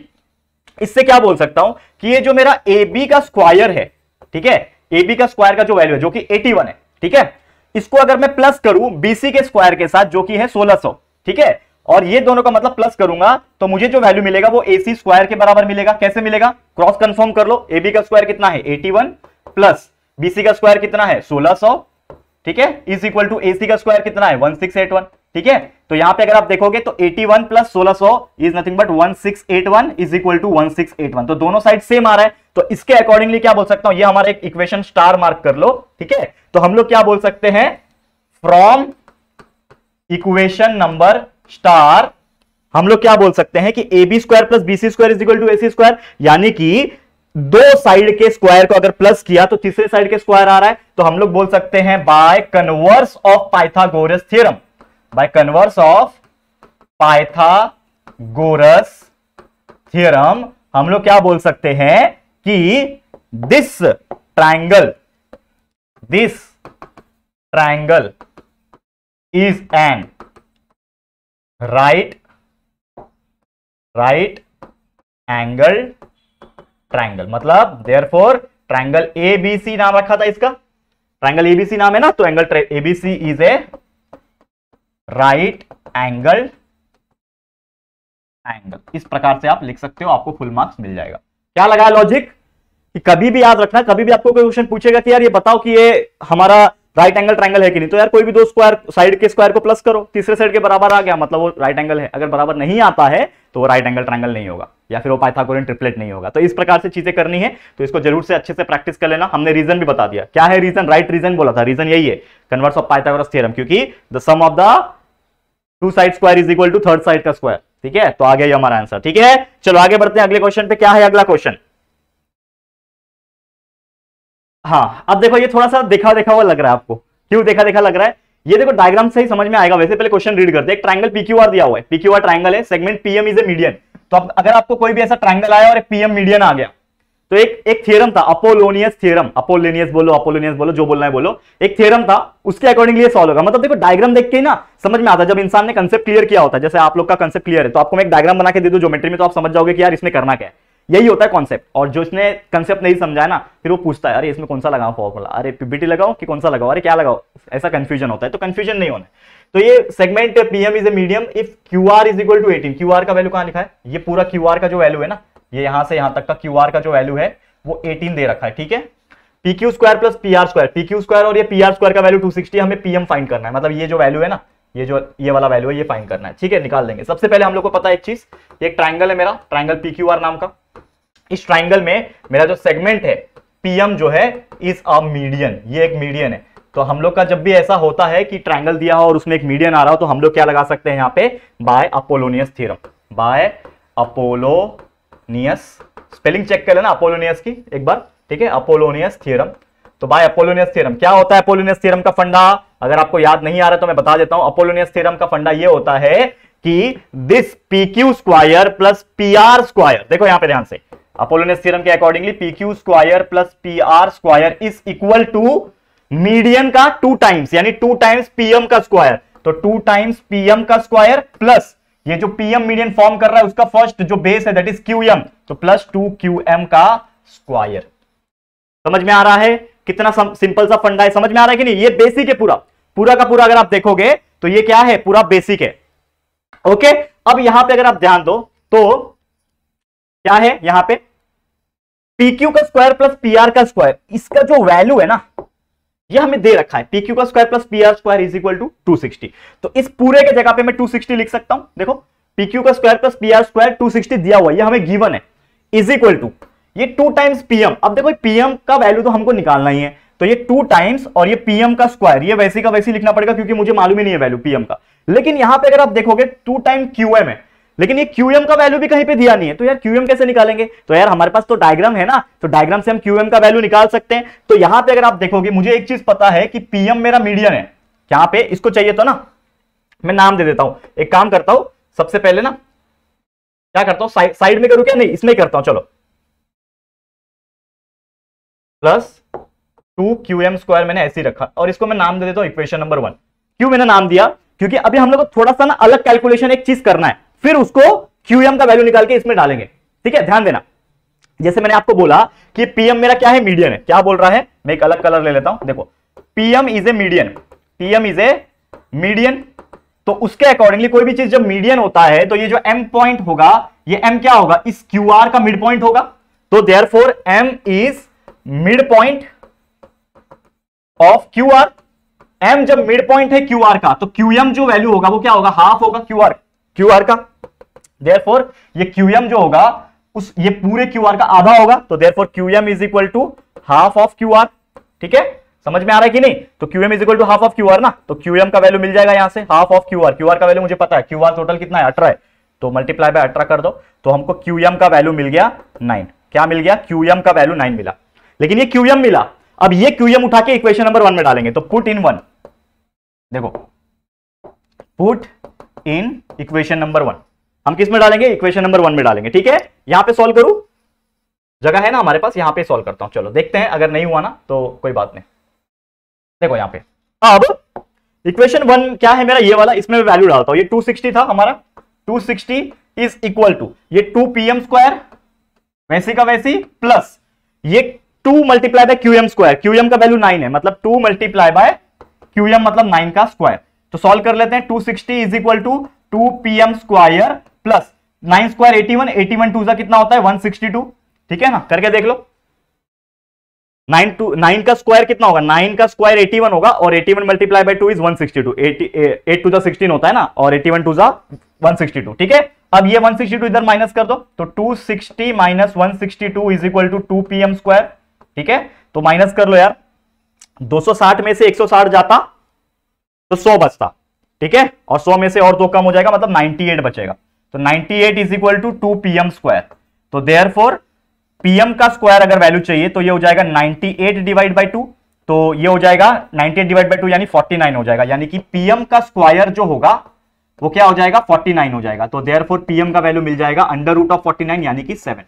इससे क्या बोल सकता हूं कि ये जो मेरा AB का स्क्वायर है, ठीक है, AB का स्क्वायर का जो वैल्यू है जो कि 81 है, ठीक है, इसको अगर मैं प्लस करूं BC के स्क्वायर के साथ जो कि है 1600, ठीक है, और ये दोनों का मतलब प्लस करूंगा तो मुझे जो वैल्यू मिलेगा वो AC स्क्वायर के बराबर मिलेगा। कैसे मिलेगा, क्रॉस कंफर्म कर लो, AB का स्क्वायर कितना है 81 प्लस BC का स्क्वायर कितना है 1600, ठीक है, इज इक्वल टू AC का स्क्वायर कितना है 1681। ठीक है, तो यहां पे अगर आप देखोगे तो 81 plus 1600 is nothing but 1681 is equal to 1681। तो दोनों साइड सेम आ रहा है, तो इसके अकॉर्डिंगली क्या बोल सकता हूं, ये हमारा एक इक्वेशन स्टार मार्क कर लो। ठीक है, तो हम लोग क्या बोल सकते हैं, फ्रॉम इक्वेशन नंबर स्टार हम लोग क्या बोल सकते हैं कि AB square plus BC square is equal to AC square, यानी कि 2 साइड के स्क्वायर को अगर प्लस किया तो तीसरे साइड के स्क्वायर आ रहा है। तो हम लोग बोल सकते हैं by converse of Pythagoras theorem, by converse of Pythagoras theorem हम लोग क्या बोल सकते हैं कि this triangle is an right angle triangle, मतलब देयरफॉर ट्रायंगल ABC नाम रखा था इसका, ट्रायंगल ABC नाम है ना, तो angle ABC is a right angle, इस प्रकार से आप लिख सकते हो, आपको फुल मार्क्स मिल जाएगा। क्या लगा लॉजिक, कि कभी भी याद रखना, कभी भी आपको कोई क्वेश्चन पूछेगा कि यार ये बताओ कि ये हमारा राइट एंगल ट्रायंगल है कि नहीं, तो यार कोई भी 2 स्क्वायर साइड के स्क्वायर को प्लस करो, तीसरे साइड के बराबर आ गया, मतलब वो राइट एंगल है। अगर बराबर नहीं आता है तो वो राइट एंगल ट्रायंगल नहीं होगा, या फिर वो पाइथागोरियन ट्रिपलेट नहीं होगा। तो इस प्रकार से चीजें करनी है, तो इसको जरूर से अच्छे से प्रैक्टिस कर लेना। हमने रीजन भी बता दिया, क्या है रीजन, राइट रीजन बोला था, रीजन यही है, कन्वर्स ऑफ पाइथागोरस थ्योरम, क्योंकि the sum of the 2 side square is equal to third side का स्क्वायर। ठीक है, तो आ गया हमारा आंसर। ठीक है, चलो आगे बढ़ते हैं अगले क्वेश्चन पे। क्या है अगला क्वेश्चन, हाँ अब देखो ये थोड़ा सा देखा देखा हुआ लग रहा है आपको, क्यों देखा देखा लग रहा है? ये देखो डायग्राम से ही समझ में आएगा, वैसे पहले क्वेश्चन रीड करते हैं। एक ट्रायंगल पीक्यूआर दिया हुआ है, पीक्यूआर ट्रायंगल है, segment PM is A median. तो अब अगर आपको कोई भी ऐसा ट्रायंगल आया और एक पीएम मीडियन आ गया, तो एक थ्योरम था, अपोलोनियस थ्योरम, अपोलोनियस बोलो जो बोलना है बोलो, एक थ्योरम था, उसके अकॉर्डिंगली सॉल्व होगा। मतलब देखो डायग्राम देख के ही ना समझ में आता है, जब इंसान ने कंसेप्ट क्लियर किया होता है। जैसे आप लोग का कंसेप्ट क्लियर है तो आपको मैं एक डायग्राम बना के दे दूं ज्योमेट्री में, तो आप समझ जाओगे कि यार इसमें करना क्या है। यही होता है कॉन्सेप्ट। और जो इसने कंसेप्ट नहीं समझा है ना, फिर वो पूछता है अरे इसमें कौन सा लगाओ फॉर्मूला, अरे पीबीटी लगाओ कि कौन सा लगाओ, अरे क्या लगाओ, ऐसा कंफ्यूजन होता है। तो कंफ्यूजन नहीं होना। तो ये segment PM is a medium if QR is equal to 18। QR का वैल्यू कहां लिखा है? ये पूरा क्यूआर का जो वैल्यू है ना, ये यहां से यहां तक का क्यूआर का जो वैल्यू है वो 18 दे रखा है, ठीक है। P Q square plus P R square, P Q square और ये पी आर स्क्वायर का वैल्यू 260, हमें पीएम फाइंड करना है। मतलब ये जो वैल्यू है ना, ये वाला वैल्यू है, ये फाइंड करना है, ठीक है। निकाल लेंगे। सबसे पहले हम लोग को पता है एक चीज, एक ट्राइंगल है मेरा, ट्राइंगल पी क्यू आर नाम का। इस ट्राइंगल में मेरा जो सेगमेंट है पीएम जो है इज अ मीडियन, ये एक मीडियन है। तो हम लोग का जब भी ऐसा होता है कि ट्राइंगल दिया हो और उसमें एक मीडियन आ रहा हो, तो हम लोग क्या लगा सकते हैं यहाँ पे? By Apollonius theorem. By Apollonius, spelling check कर लेना अपोलोनियस की एक बार, ठीक है। Apollonius theorem. तो बाय अपोलोनियस थ्योरम क्या होता है? अपोलोनियस थ्योरम का फंडा अगर आपको याद नहीं आ रहा तो मैं बता देता हूं। अपोलोनियस थ्योरम का फंडा ये होता है कि this P Q square plus P R square, देखो यहां पे ध्यान से, अपोलोनियस थ्योरम के accordingly P Q square plus P R square is equal to median का 2 टाइम्स, यानी 2 टाइम्स पीएम का स्क्वायर। तो 2 टाइम्स पीएम का स्क्वायर प्लस ये जो पीएम मीडियन फॉर्म कर रहा है उसका फर्स्ट जो बेस है दैट इज क्यूएम, तो प्लस 2 क्यूएम का स्क्वायर। समझ में आ रहा है? कितना सिंपल सा फंडा है, समझ में आ रहा है कि नहीं? ये बेसिक है पूरा पूरा का पूरा। अगर आप देखोगे तो ये क्या है? पूरा बेसिक है। ओके, अब यहां पे अगर आप ध्यान दो तो क्या है यहां पे? पीक्यू का स्क्वायर प्लस पीआर का स्क्वायर, इसका जो वैल्यू है ना ये हमें दे रखा है, पीक्यू का square plus PR square is equal to 260। तो इस पूरे के जगह पे मैं 260 लिख सकता हूं। देखो पीक्यू का स्क्वायर प्लस पीआर स्क्वायर 260 दिया हुआ है, ये हमें गिवन है, इज इक्वल टू ये 2 टाइम्स पीएम। अब देखो पीएम का वैल्यू तो हमको निकालना ही है, तो ये 2 टाइम्स और ये पीएम का स्क्वायर, ये वैसे का वैसे लिखना पड़ेगा क्योंकि मुझे मालूम ही नहीं है वैल्यू पीएम का। लेकिन यहां पे अगर आप देखोगे 2 टाइम क्यूएम है, लेकिन ये क्यूएम का वैल्यू भी कहीं पे दिया नहीं है, तो यार क्यूएम कैसे निकालेंगे? तो यार हमारे पास तो डायग्राम है ना, तो डायग्राम से हम क्यूएम का वैल्यू निकाल सकते हैं। तो यहां पे अगर आप देखोगे, मुझे एक चीज पता है कि पीएम मेरा मीडियन है, यहां पे इसको चाहिए तो ना मैं नाम दे देता हूं। एक काम करता हूं, सबसे पहले ना क्या करता हूं, साइड में करूं क्या? नहीं, इसमें करता हूं, चलो। प्लस 2 क्यूएम स्क्वायर मैंने ऐसे ही रखा और इसको मैं नाम दे देता हूं इक्वेशन नंबर 1। क्यों मैंने नाम दिया? क्योंकि अभी हम लोग को थोड़ा सा ना अलग कैलकुलेशन एक चीज करना है, फिर उसको क्यूएम का वैल्यू निकाल के इसमें डालेंगे, ठीक है। ध्यान देना, जैसे मैंने आपको बोला कि पीएम मेरा क्या है? मीडियन है। क्या बोल रहा है? मैं एक अलग कलर ले लेता हूं, देखो PM is A median, PM is A median. तो उसके अकॉर्डिंगली कोई भी चीज जब मीडियन होता है तो ये जो एम पॉइंट होगा, ये एम क्या होगा? इस क्यूआर का मिड पॉइंट होगा। तो therefore M is mid point of QR. M जब मिड पॉइंट है क्यूआर का, तो क्यूएम जो वैल्यू होगा वो क्या होगा? हाफ होगा क्यूआर का। देयरफॉर ये क्यूएम जो होगा उस ये पूरे क्यूआर का आधा होगा, तो देयरफॉर QM is equal to half of QR, ठीक है। समझ में आ रहा है कि नहीं? तो QM is equal to half of QR ना, तो क्यूएम का वैल्यू मिल जाएगा यहां से हाफ ऑफ क्यूआर। क्यूआर का वैल्यू मुझे पता है, क्यूआर टोटल कितना है? 18 है, तो मल्टीप्लाई बाय 18 कर दो, तो हमको क्यूएम का वैल्यू मिल गया 9। क्या मिल गया? क्यूएम का वैल्यू 9 मिला। लेकिन ये क्यूएम मिला, अब ये क्यूएम उठा के इक्वेशन नंबर 1 में डालेंगे, तो पुट इन 1, देखो पुट इन इक्वेशन नंबर 1, हम किस में डालेंगे? इक्वेशन नंबर 1 में डालेंगे, ठीक है। यहां पे सॉल्व करूं, जगह है ना हमारे पास, यहां पे सॉल्व करता हूं। चलो देखते हैं, अगर नहीं हुआ ना तो कोई बात नहीं। देखो यहां पे अब इक्वेशन 1 क्या है मेरा? ये वाला, इसमें मैं वैल्यू डालता हूं। ये 260 था हमारा, 260 इज इक्वल टू ये 2 पीएम स्क्वायर वैसे का वैसी प्लस ये 2 multiply bye QM square. QM का वैल्यू 9 है, मतलब 2 मल्टीप्लाई बाय क्यूएम मतलब 9 का स्क्वायर। तो सॉल्व कर लेते हैं। 260 is equal to 2 PM square plus 9 square 81, 81 two कितना होता है? 162, ठीक है ना। करके देख लो, 9 का स्क्वायर कितना होगा? 9 का स्क्वायर 81 होगा और 81 multiply by 2 is 162। 8 to the 16 होता है ना, और 81 टू द 162, ठीक है। अब ये 162 इधर माइनस कर दो, तो 260 minus 162 is equal to 2 PM square, ठीक है। तो माइनस कर लो यार, 260 में से 160 जाता तो 100 बचता, ठीक है, और 100 में से और 2 कम हो जाएगा, मतलब 98 बचेगा। तो 98 is equal to 2 PM square. तो देयरफॉर पीएम का स्क्वायर अगर वैल्यू चाहिए तो ये हो जाएगा 98 डिवाइड बाई 2, तो ये हो जाएगा 98 डिवाइड बाई 2 यानी 49 हो जाएगा, यानी कि पीएम का स्क्वायर जो होगा वो क्या हो जाएगा 49 हो जाएगा। तो देयरफॉर पीएम का वैल्यू मिल जाएगा अंडर रूट ऑफ 49 यानी कि 7।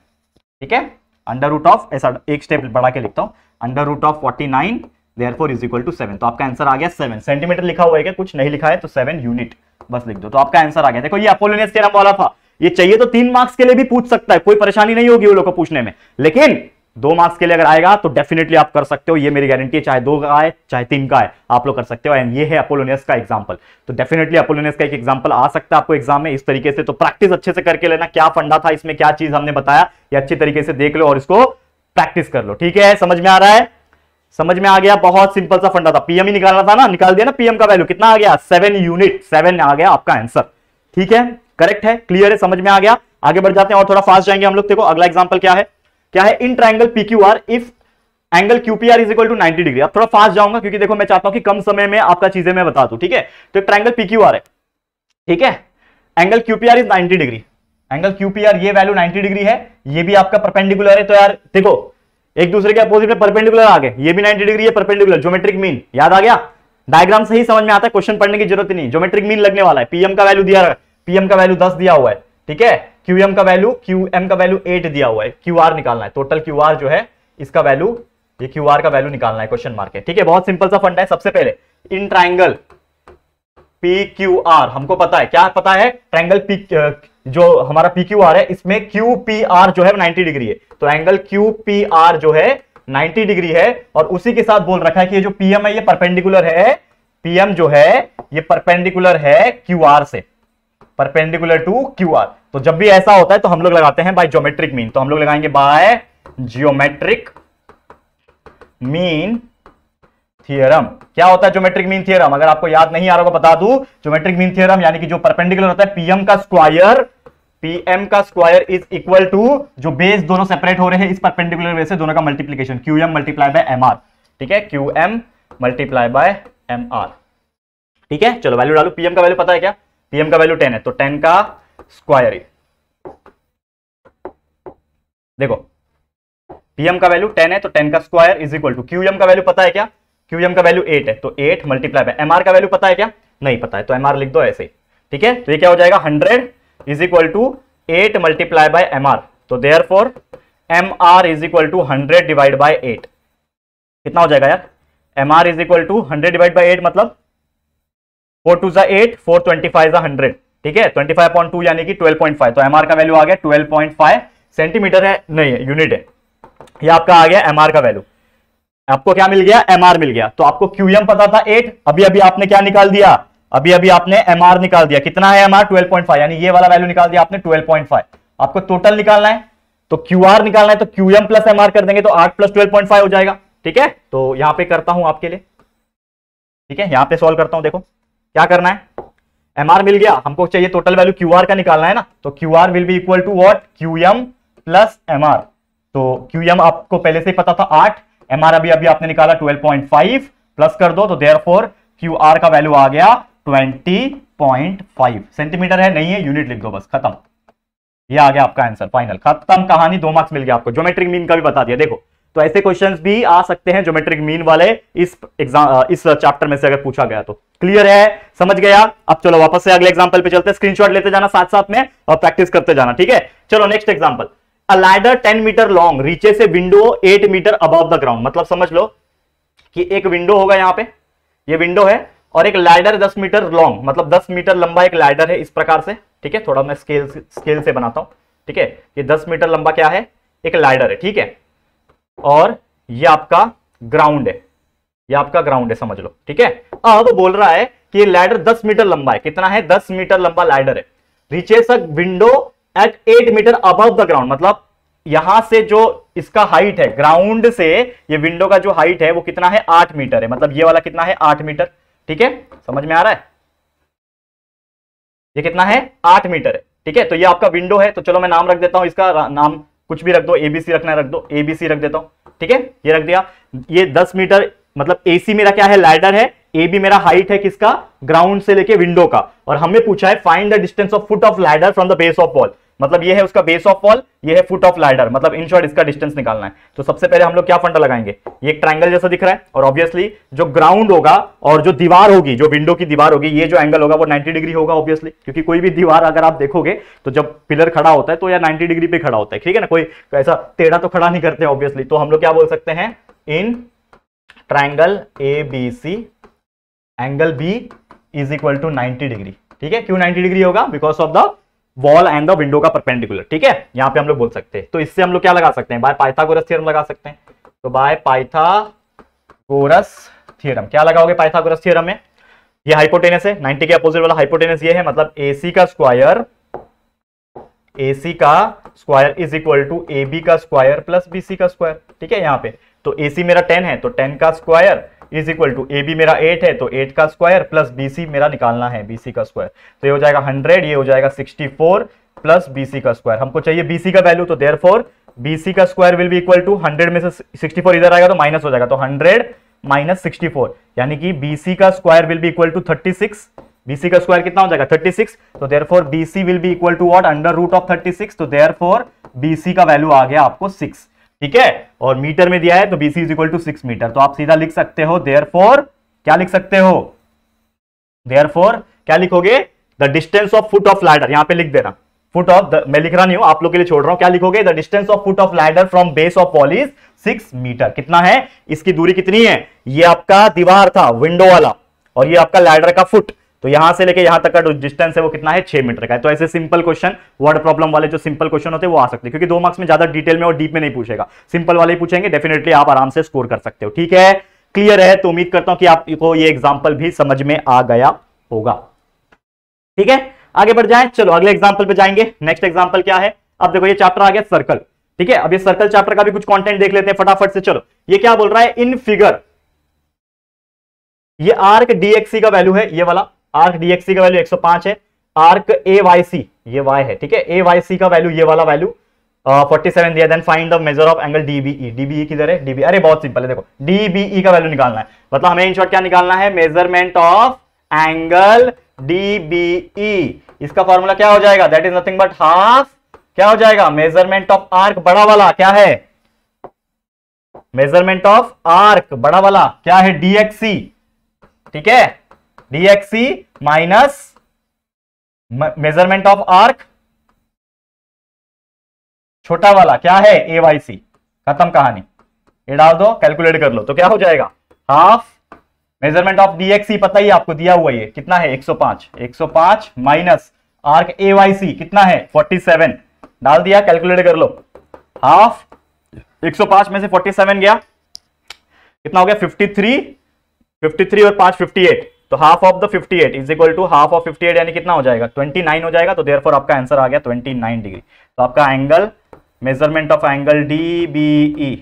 ठीक है, अंडर रूट ऑफ, ऐसा एक स्टेप बढ़ा के लिखता हूं, under root of 49 therefore is equal to 7। तो आपका आंसर आ गया 7 सेंटीमीटर। लिखा हुआ है क्या, कुछ नहीं लिखा है तो 7 यूनिट बस लिख दो, तो आपका आंसर आ गया। देखो ये अपोलोनियस थ्योरम वाला था, ये चाहिए तो 3 मार्क्स के लिए भी पूछ सकता है, कोई परेशानी नहीं होगी वो लोग को पूछने में, लेकिन 2 मार्क्स के लिए अगर आएगा तो डेफिनेटली आप कर सकते हो, ये मेरी गारंटी है, चाहे 2 का आए चाहे 3 का आए आप लोग कर सकते हो। एंड ये है अपोलोनियस का एग्जांपल, तो डेफिनेटली अपोलोनियस का एक एग्जांपल आ सकता है आपको एग्जाम में इस तरीके से। तो प्रैक्टिस अच्छे से करके लेना, क्या फंडा था इसमें, क्या चीज हमने बताया, ये अच्छी तरीके से देख लो और इसको प्रैक्टिस कर लो। ठीक है, समझ में आ रहा है, समझ में आ गया, बहुत सिंपल सा फंडा था, पीएम ही निकालना था ना, निकाल दिया ना, पीएम का वैल्यू कितना आ गया 7 यूनिट, 7 आ गया आपका आंसर। ठीक है, करेक्ट है, क्लियर है, समझ में आ गया। आगे बढ़ जाते हैं और थोड़ा फास्ट जाएंगे हम लोग। देखो अगला एग्जांपल क्या है, in triangle PQR if angle QPR is equal to 90 degree. अब थोड़ा फास्ट जाऊंगा क्योंकि देखो मैं चाहता हूं कि कम समय में आपका चीजें मैं बता दूं। ठीक है, तो ट्रायंगल पीक्यूआर है, ठीक है, angle QPR is 90 degree, angle QPR ये वैल्यू 90 डिग्री है, ये भी आपका परपेंडिकुलर है। तो यार देखो एक दूसरे के अपोजिट में परपेंडिकुलर आ गए, ये भी 90 डिग्री है परपेंडिकुलर, ज्योमेट्रिक मीन याद आ गया, डायग्राम से ही समझ में आता है, क्वेश्चन पढ़ने की जरूरत ही नहीं, ज्योमेट्रिक मीन लगने वाला है। पीएम का वैल्यू दिया, पीएम का वैल्यू 10 दिया हुआ है, ठीक है, क्यूएम का वैल्यू 8 दिया हुआ है, क्यूआर निकालना है, टोटल क्यूआर जो है इसका वैल्यू, ये क्यूआर का वैल्यू निकालना है, क्वेश्चन मार्क है। ठीक है, बहुत सिंपल सा फंडा है। सबसे पहले इन ट्रायंगल PQR हमको पता है, क्या पता है, ट्रायंगल जो हमारा PQR है इसमें QPR जो है 90 डिग्री है, तो एंगल QPR जो है 90 डिग्री है, और उसी के साथ बोल रखा है कि ये जो PM है ये परपेंडिकुलर है, PM जो है ये परपेंडिकुलर है QR से, परपेंडिकुलर टू QR। तो जब भी ऐसा होता है तो हम लोग लगाते हैं बाय ज्योमेट्रिक मीन, तो हम लोग लगाएंगे बाय ज्योमेट्रिक मीन थ्योरम। क्या होता है ज्योमेट्रिक मीन थ्योरम, अगर आपको याद नहीं आ रहा होगा बता दूं, ज्योमेट्रिक मीन थ्योरम यानी कि जो परपेंडिकुलर होता है PM का स्क्वायर इज इक्वल टू, जो बेस दोनों सेपरेट हो रहे हैं इस परपेंडिकुलर बेस से, दोनों का multiplication, QM multiply by MR। ठीक है, QM मल्टीप्लाई बाय MR। ठीक है, चलो वैल्यू डालो। PM का वैल्यू पता है क्या, PM का वैल्यू 10 है, तो 10 का स्क्वायर, देखो PM का वैल्यू 10 है तो 10 का square is equal to, QM का वैल्यू पता है क्या, QM का वैल्यू 8 है, तो 8 मल्टीप्लाई बाय MR का वैल्यू पता है क्या, नहीं पता है, तो MR लिख दो ऐसे ही। ठीक है, तो ये क्या हो जाएगा 100 is equal to 8 multiply by MR, तो therefore MR is equal to 100 divide by 8। कितना हो जाएगा यार, MR is equal to 100 divide by 8 मतलब 4 2 8, 4 25 100। ठीक है, 25/2 यानी कि 12.5, तो MR का वैल्यू आ गया 12.5 सेंटीमीटर है, नहीं है यूनिट है, ये आपका आ गया MR का वैल्यू। आपको क्या मिल गया, MR मिल गया। तो आपको QM पता था 8, अभी अभी आपने क्या निकाल दिया, अभी अभी आपने MR निकाल दिया, कितना है MR 12.5, यानी ये वाला वैल्यू निकाल दिया आपने 12.5। आपको टोटल निकालना है तो QR निकालना है, तो QM प्लस MR कर देंगे तो 8 प्लस 12.5 हो जाएगा। ठीक है, तो यहां पे करता हूं आपके लिए, ठीक है, यहां पे सॉल्व करता हूं। देखो क्या करना है, MR मिल गया, हमको चाहिए टोटल वैल्यू QR का निकालना है ना, तो QR will be equal to what, QM plus MR। तो QM आपको पहले से ही पता था 8, MR अभी अभी आपने निकाला 12.5, प्लस कर दो, तो देयरफॉर QR का वैल्यू आ गया 20.5 सेंटीमीटर है, नहीं है यूनिट लिख दो बस, खत्म, ये आ गया आपका आंसर, फाइनल, खत्म कहानी, 2 मार्क्स मिल गया आपको। ज्योमेट्रिक मीन का भी बता दिया। देखो तो ऐसे क्वेश्चंस भी आ सकते हैं ज्योमेट्रिक मीन वाले इस चैप्टर में से अगर पूछा गया तो। क्लियर है, समझ गया। अब चलो वापस से अगले एग्जांपल पे चलते हैं, स्क्रीनशॉट लेते जाना साथ साथ में और प्रैक्टिस करते जाना। ठीक है, चलो next example, a ladder 10 metre long reaches a window 8 metre above the ground. मतलब समझ लो कि एक विंडो होगा, यहां पे ये विंडो है और एक लैडर 10 मीटर लॉन्ग, मतलब 10 मीटर लंबा एक लैडर है इस प्रकार से। ठीक है, थोड़ा मैं स्केल से बनाता हूं। ठीक है, ये 10 मीटर लंबा क्या है, एक लैडर है। ठीक है, और ये आपका ग्राउंड है, ये आपका ग्राउंड है, समझ लो। ठीक है, अब बोल रहा है कि ये लैडर 10 मीटर लंबा है, कितना है, 10 मीटर लंबा लैडर है, reaches a window at 8 metre above the ground. मतलब यहां से जो इसका हाइट है, ग्राउंड से ये विंडो का जो हाइट है वो कितना है, 8 मीटर है, मतलब ये वाला कितना है, 8 मीटर। ठीक है, समझ में आ रहा है, ये कितना है, 8 मीटर है। ठीक है, तो ये आपका विंडो है, तो चलो मैं नाम रख देता हूं, इसका नाम कुछ भी रख दो, ABC रखना है रख दो, ABC रख देता हूं। ठीक है, ये रख दिया। ये 10 मीटर मतलब AC मेरा क्या है, लैडर है, AB मेरा हाइट है किसका, ग्राउंड से लेके विंडो का, और हमें पूछा है find the distance of foot of ladder from the base of wall. मतलब ये है उसका बेस ऑफ वॉल, ये है फुट ऑफ लैडर, मतलब इन शॉर्ट इसका डिस्टेंस निकालना है। तो सबसे पहले हम लोग क्या फंडा लगाएंगे, ये एक ट्रायंगल जैसा दिख रहा है और ऑब्वियसली जो ग्राउंड होगा और जो दीवार होगी, जो विंडो की दीवार होगी, ये जो एंगल होगा वो 90 डिग्री होगा ऑब्वियसली, क्योंकि कोई भी दीवार अगर आप देखोगे तो जब पिलर खड़ा होता है तो यार 90 डिग्री पे खड़ा होता है, ठीक है ना, कोई ऐसा टेढ़ा तो खड़ा नहीं करते ऑब्वियसली। तो हम लोग क्या बोल सकते हैं, in triangle ABC angle B is equal to 90 degree, ठीक है। क्यों 90 डिग्री होगा, because of the wall and the window का परपेंडिकुलर, ठीक है, यहां पे हम लोग बोल सकते हैं। तो इससे हम लोग क्या लगा सकते हैं, बाय पाइथागोरस थ्योरम लगा सकते हैं। तो बाय पाइथागोरस थ्योरम क्या लगाओगे पाइथागोरस थ्योरम में, ये हाइपोटेनस है, 90 के अपोजिट वाला हाइपोटेनस ये है, मतलब AC का square is equal to AB का स्क्वायर प्लस BC का स्क्वायर, ठीक है। यहाँ पे तो AC मेरा 10 है तो 10 का square is equal to AB मेरा 8 है तो 8 का स्क्वायर प्लस BC मेरा निकालना है BC का स्क्वायर, तो ये हो जाएगा 100, ये हो जाएगा 64 प्लस BC का स्क्वायर। हमको चाहिए BC का वैल्यू, तो देयरफॉर BC का square will be equal to 100 में से 64 इधर आएगा तो माइनस हो जाएगा, तो 100 माइनस 64 यानी कि BC का square will be equal to 36। BC का स्क्वायर कितना हो जाएगा 36, तो therefore BC will be equal to what, under root of 36, तो देयरफॉर BC का वैल्यू आ गया आपको 6, ठीक है। और मीटर में दिया है तो BC is equal to 6 metre, तो आप सीधा लिख सकते हो देयरफॉर, क्या लिख सकते हो, देयरफॉर क्या लिखोगे, the distance of foot of ladder, यहां पे लिख देना फुट ऑफ द, मैं लिख रहा नहीं हूं आप लोग के लिए छोड़ रहा हूं, क्या लिखोगे, the distance of foot of ladder from base of wall is 6 metre. कितना है, इसकी दूरी कितनी है, ये आपका दीवार था विंडो वाला और ये आपका लैडर का फुट, तो यहां से लेके यहां तक का डिस्टेंस है वो कितना है, 6 मीटर का है। तो ऐसे सिंपल क्वेश्चन, वर्ड प्रॉब्लम वाले जो सिंपल क्वेश्चन होते हैं वो आ सकते हैं, क्योंकि 2 मार्क्स में ज्यादा डिटेल में और डीप में नहीं पूछेगा, सिंपल वाले ही पूछेंगे, डेफिनेटली आप आराम से स्कोर कर सकते हो, ठीक है। क्लियर है, तो उम्मीद करता हूं कि आपको ये एग्जाम्पल भी समझ में आ गया होगा, ठीक है। आगे बढ़ जाएं, चलो अगले एग्जाम्पल पे जाएंगे। नेक्स्ट एग्जाम्पल क्या है, अब देखो ये चैप्टर आ गया सर्कल, ठीक है। अब ये सर्कल चैप्टर का भी कुछ कंटेंट देख लेते हैं फटाफट से। चलो ये क्या बोल रहा है, इन फिगर ये आर्क DXC का वैल्यू है, ये वाला आर्क DXC का वैल्यू 105 है, आर्क AYC ये y है, ठीक है, AYC का वैल्यू ये वाला वैल्यू 47 दिया, then find the measure of angle DBE। DBE किधर है, DBE, अरे बहुत सिंपल है, देखो DBE का वैल्यू निकालना है, मतलब हमें इन शॉर्ट क्या निकालना है, मेजरमेंट ऑफ एंगल DBE। इसका फॉर्मूला क्या हो जाएगा, that is nothing but half, क्या हो जाएगा, मेजरमेंट ऑफ आर्क बड़ा वाला क्या है, मेजरमेंट ऑफ आर्क बड़ा वाला क्या है, DXC, ठीक है, DXC minus measurement of arc छोटा वाला क्या है, AYC। खत्म कहानी, ये डाल दो, कैलकुलेट कर लो, तो क्या हो जाएगा, हाफ मेजरमेंट ऑफ DXC पता ही आपको दिया हुआ है कितना है, 105 माइनस आर्क AYC कितना है 47, डाल दिया, कैलकुलेट कर लो, हाफ 105 में से 47 गया कितना हो गया 53 और 5 58, तो half of the 58 is equal to half of 58 यानी कितना हो जाएगा 29 हो जाएगा, तो देयरफॉर आपका आंसर आ गया 29 डिग्री। तो आपका angle, measurement of angle DBE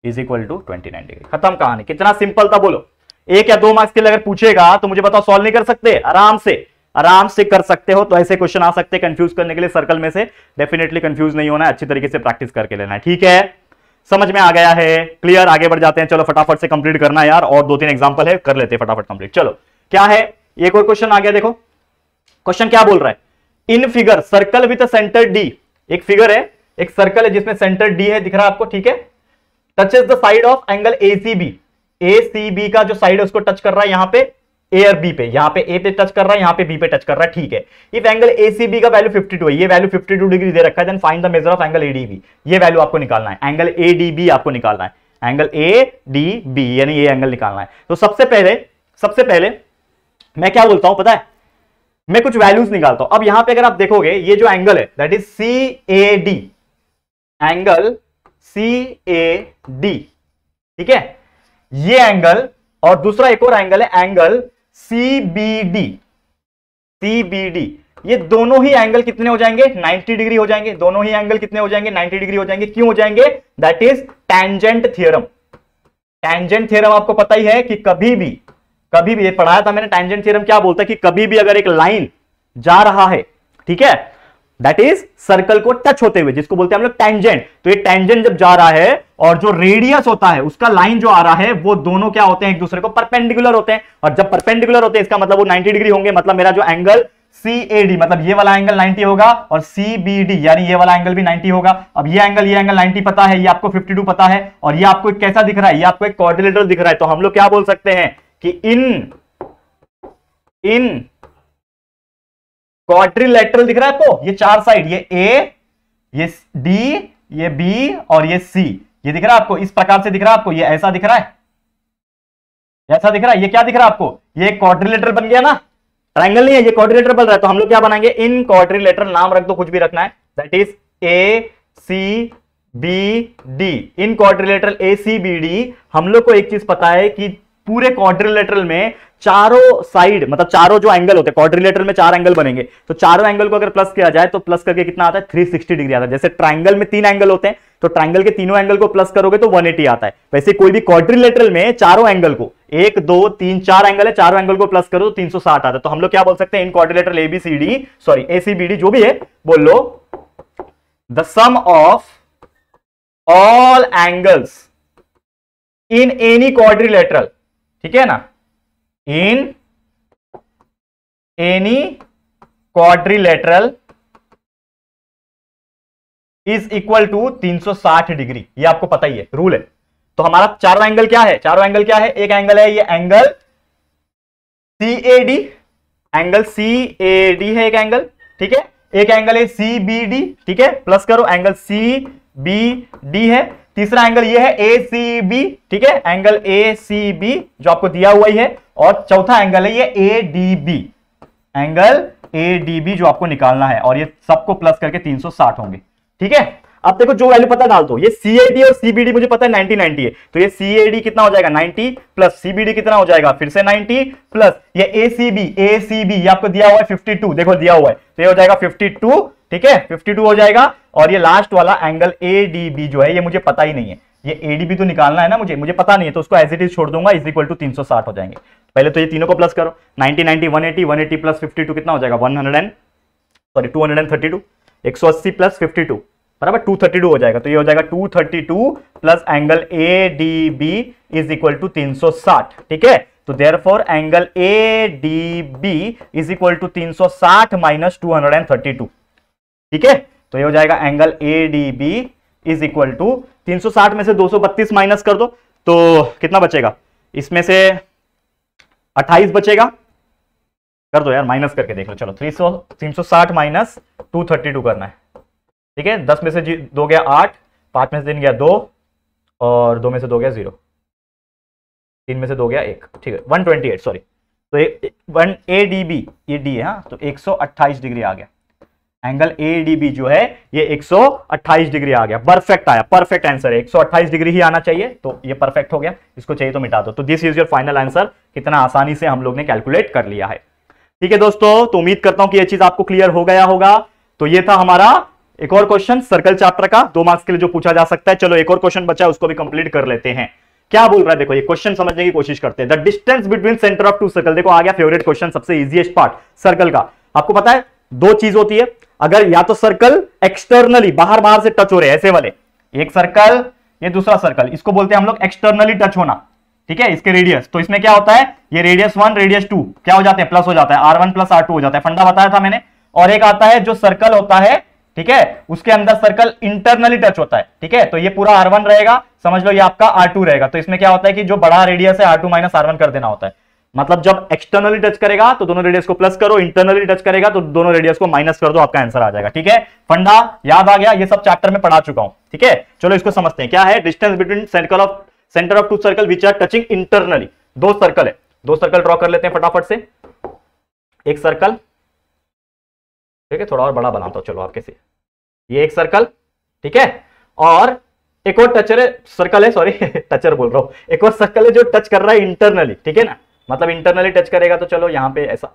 is equal to 29 degree. खत्म कहानी, कितना सिंपल था बोलो। 1 या 2 मार्क्स के लिए अगर पूछेगा तो मुझे बताओ सॉल्व नहीं कर सकते, आराम से कर सकते हो। तो ऐसे क्वेश्चन आ सकते हैं कंफ्यूज करने के लिए, सर्कल में से डेफिनेटली कंफ्यूज नहीं होना है, अच्छी तरीके से प्रैक्टिस करके लेना है, ठीक है। समझ में आ गया है, क्लियर। आगे बढ़ जाते हैं, चलो फटाफट से कंप्लीट करना है यार, और 2-3 एग्जांपल है, कर लेते हैं फटाफट कंप्लीट। चलो क्या है, एक और क्वेश्चन आ गया, देखो क्वेश्चन क्या बोल रहा है, in figure circle with centre D, एक फिगर है, एक सर्कल है जिसमें सेंटर D है, दिख रहा है आपको, ठीक है, touches the side of angle ACB का जो साइड है उसको टच कर रहा है यहाँ पे A और B पे, यहाँ पे A पे टच कर रहा है, यहाँ पे B पे टच कर रहा है, ठीक है। इफ एंगल ACB का वैल्यू 52 है, ये वैल्यू 52 डिग्री दे रखा है, then find the measure of angle ADB, ये वैल्यू आपको निकालना है, एंगल ADB आपको निकालना है, एंगल ADB यानी ये एंगल निकालना है। तो सबसे पहले मैं क्या बोलता हूं पता है, मैं कुछ वैल्यूज निकालता हूं। अब यहां पे अगर आप देखोगे ये जो एंगल है that is CAD, angle CAD, ठीक है, ये एंगल, और दूसरा एक और एंगल है एंगल CBD, ये दोनों ही एंगल कितने हो जाएंगे 90 डिग्री हो जाएंगे, दोनों ही एंगल कितने हो जाएंगे 90 डिग्री हो जाएंगे। क्यों हो जाएंगे, that is tangent theorem. Tangent theorem आपको पता ही है कि कभी भी ये पढ़ाया था मैंने, टेंजेंट थ्योरम क्या बोलता है कि कभी भी अगर एक लाइन जा रहा है, ठीक है, दैट इज सर्कल को टच होते हुए, जिसको बोलते हैं हम लोग टेंजेंट, तो ये टेंजेंट जब जा रहा है और जो रेडियस होता है उसका लाइन जो आ रहा है वो दोनों क्या होते हैं, एक दूसरे को परपेंडिकुलर होते हैं, और जब परपेंडिकुलर होते हैं इसका मतलब वो 90 डिग्री होंगे, मतलब मेरा जो एंगल CAD, मतलब ये वाला एंगल 90 होगा, और CBD यानी ये वाला एंगल भी 90 होगा। अब ये एंगल 90 पता है, ये आपको 52 पता है, और ये आपको कैसा दिख रहा है, ये आपको एक क्वाड्रिलेटरल दिख रहा है। तो हम लोग क्या बोल सकते हैं कि इन क्वाड्रिलेटरल दिख रहा है आपको, ये चार साइड, ये A, ये D, ये B और ये C, ये दिख रहा है आपको, इस प्रकार से दिख रहा है आपको, ये ऐसा दिख रहा है, ऐसा दिख रहा है, ये क्या दिख रहा है आपको, ये क्वाड्रिलेटरल बन गया ना, ट्रायंगल नहीं है, ये क्वाड्रिलेटरल बन रहा है। तो हम लोग क्या बनाएंगे, इन क्वाड्रिलेटरल, नाम रख दो कुछ भी रखना है, that is ACBD। In quadrilateral ACBD हम लोग को एक चीज पता है कि पूरे क्वाड्रिलेटरल में चारों साइड, मतलब चारों जो एंगल होते हैं, क्वाड्रिलेटरल में चार एंगल बनेंगे, तो चारों एंगल को अगर प्लस किया जाए तो प्लस करके कितना आता है, 360 डिग्री आता है। जैसे ट्रायंगल में 3 एंगल होते हैं, तो ट्रायंगल के तीनों एंगल को प्लस करोगे तो 180 आता है। वैसे कोई भी क्वाड्रिलेटरल में चारों एंगल को, 1 2 3 4 एंगल है, चारों एंगल को प्लस करो तो 360 आता है। तो हम लोग क्या बोल सकते हैं, इन क्वाड्रिलेटरल ACBD जो भी है, बोल लो the sum of all angles in any quadrilateral, ठीक है ना, in any quadrilateral is equal to 360 degree. ये आपको पता ही है, रूल है। तो हमारा चारों एंगल क्या है, चारों एंगल क्या है, एक एंगल है ये एंगल CAD, एंगल CAD है एक एंगल, ठीक है, एक एंगल है CBD, ठीक है, प्लस करो, एंगल CBD है, तीसरा एंगल ये है ACB, ठीक है, एंगल ACB जो आपको दिया हुआ ही है, और चौथा एंगल है ये ADB, एंगल ADB जो आपको निकालना है, और ये सबको प्लस करके 360 होंगे, ठीक है। अब देखो जो वैल्यू पता डाल दो, ये CAD और CBD मुझे पता है 90 है, तो ये CAD कितना हो जाएगा 90 प्लस CBD कितना हो जाएगा फिर से 90 प्लस ये ACB ये आपको दिया हुआ है 52, देखो दिया हुआ है, तो ये हो जाएगा 52, ठीक है, 52 हो जाएगा। और ये लास्ट वाला एंगल ADB जो है, ये मुझे पता ही नहीं है, ये ADB तो निकालना है ना मुझे पता नहीं है, तो उसको एज इट इज छोड़ दूंगा, इज इक्वल टू 360 हो जाएंगे। पहले तो ये तीनों को प्लस करो, 90 90 180 प्लस 52 कितना हो जाएगा 232, 180 प्लस 52 बराबर 232 हो जाएगा। तो ये हो जाएगा 232 plus angle ADB is equal to 360, ठीक है। तो देयरफॉर angle ADB is equal to 360 minus 232, ठीक है। तो ये हो जाएगा angle ADB is equal to 360 में से 232 माइनस कर दो तो कितना बचेगा, इसमें से 28 बचेगा, कर दो यार, माइनस करके देख लो, चलो 360 माइनस 232 करना है, ठीक है। 10 में से 2 गया 8, 5 में से 3 गया 2, और 2 में से 2 गया 0, 3 में से 2 गया 1, ठीक है, 128 सॉरी। तो 1 ADB ये D है, हाँ, तो 128 डिग्री आ गया, एंगल ADB जो है ये 128 डिग्री आ गया, परफेक्ट आया, परफेक्ट आंसर है, 128 डिग्री ही आना चाहिए, तो ये परफेक्ट हो गया, इसको चाहिए तो मिटा दो। तो this is your final answer, कितना आसानी से हम लोग ने कैलकुलेट कर लिया है, ठीक है दोस्तों। तो उम्मीद करता हूं कि ये चीज आपको क्लियर हो गया होगा। तो ये था हमारा एक और क्वेश्चन सर्कल चैप्टर का, 2 मार्क्स के लिए जो पूछा जा सकता है। चलो एक और क्वेश्चन बचा है, उसको भी कंप्लीट कर लेते हैं। क्या बोल रहा है देखो, ये क्वेश्चन समझने की कोशिश करते हैं। The distance between centre of 2 circle, देखो आ गया फेवरेट क्वेश्चन, सबसे इजीएस्ट पार्ट सर्कल का। आपको पता है 2 चीज होती है, अगर या तो सर्कल एक्सटर्नली बाहर से टच हो रहे हैं, ऐसे वाले, एक सर्कल ये दूसरा सर्कल, इसको बोलते हैं हम लोग एक्सटर्नली टच होना, ठीक है, इसके रेडियस। तो इसमें क्या होता है, ये रेडियस 1 रेडियस 2 क्या हो जाते हैं, प्लस हो जाता है, R1 प्लस R2 हो जाता है, फंडा बताया था मैंने। और एक आता है जो सर्कल होता है, ठीक है, उसके अंदर सर्कल इंटरनली टच होता है, ठीक है, तो ये पूरा R1 रहेगा, समझ लो ये आपका R2 रहेगा। तो इसमें क्या होता है कि जो बड़ा रेडियस है R2 माइनस R1 कर देना होता है, मतलब जब एक्सटर्नली टच करेगा तो दोनों रेडियस को प्लस करो, इंटरनली टच करेगा तो दोनों रेडियस को माइनस कर दो, आपका आंसर आ जाएगा, ठीक है। फंडा याद आ गया, ये सब चैप्टर में पढ़ा चुका हूं, ठीक है। चलो इसको समझते हैं, क्या है distance between centre of 2 circle which are touching internally. 2 circle है, 2 सर्कल ड्रॉ कर लेते हैं फटाफट से। एक सर्कल, ठीक है, थोड़ा और बड़ा बनाता हूं, चलो आपके से, ये एक सर्कल, ठीक है, और एक और सर्कल है, सॉरी टचर बोल रहा हूं, एक और सर्कल है जो टच कर रहा है इंटरनली, ठीक है ना, मतलब इंटरनली टच करेगा। तो चलो यहां पे ऐसा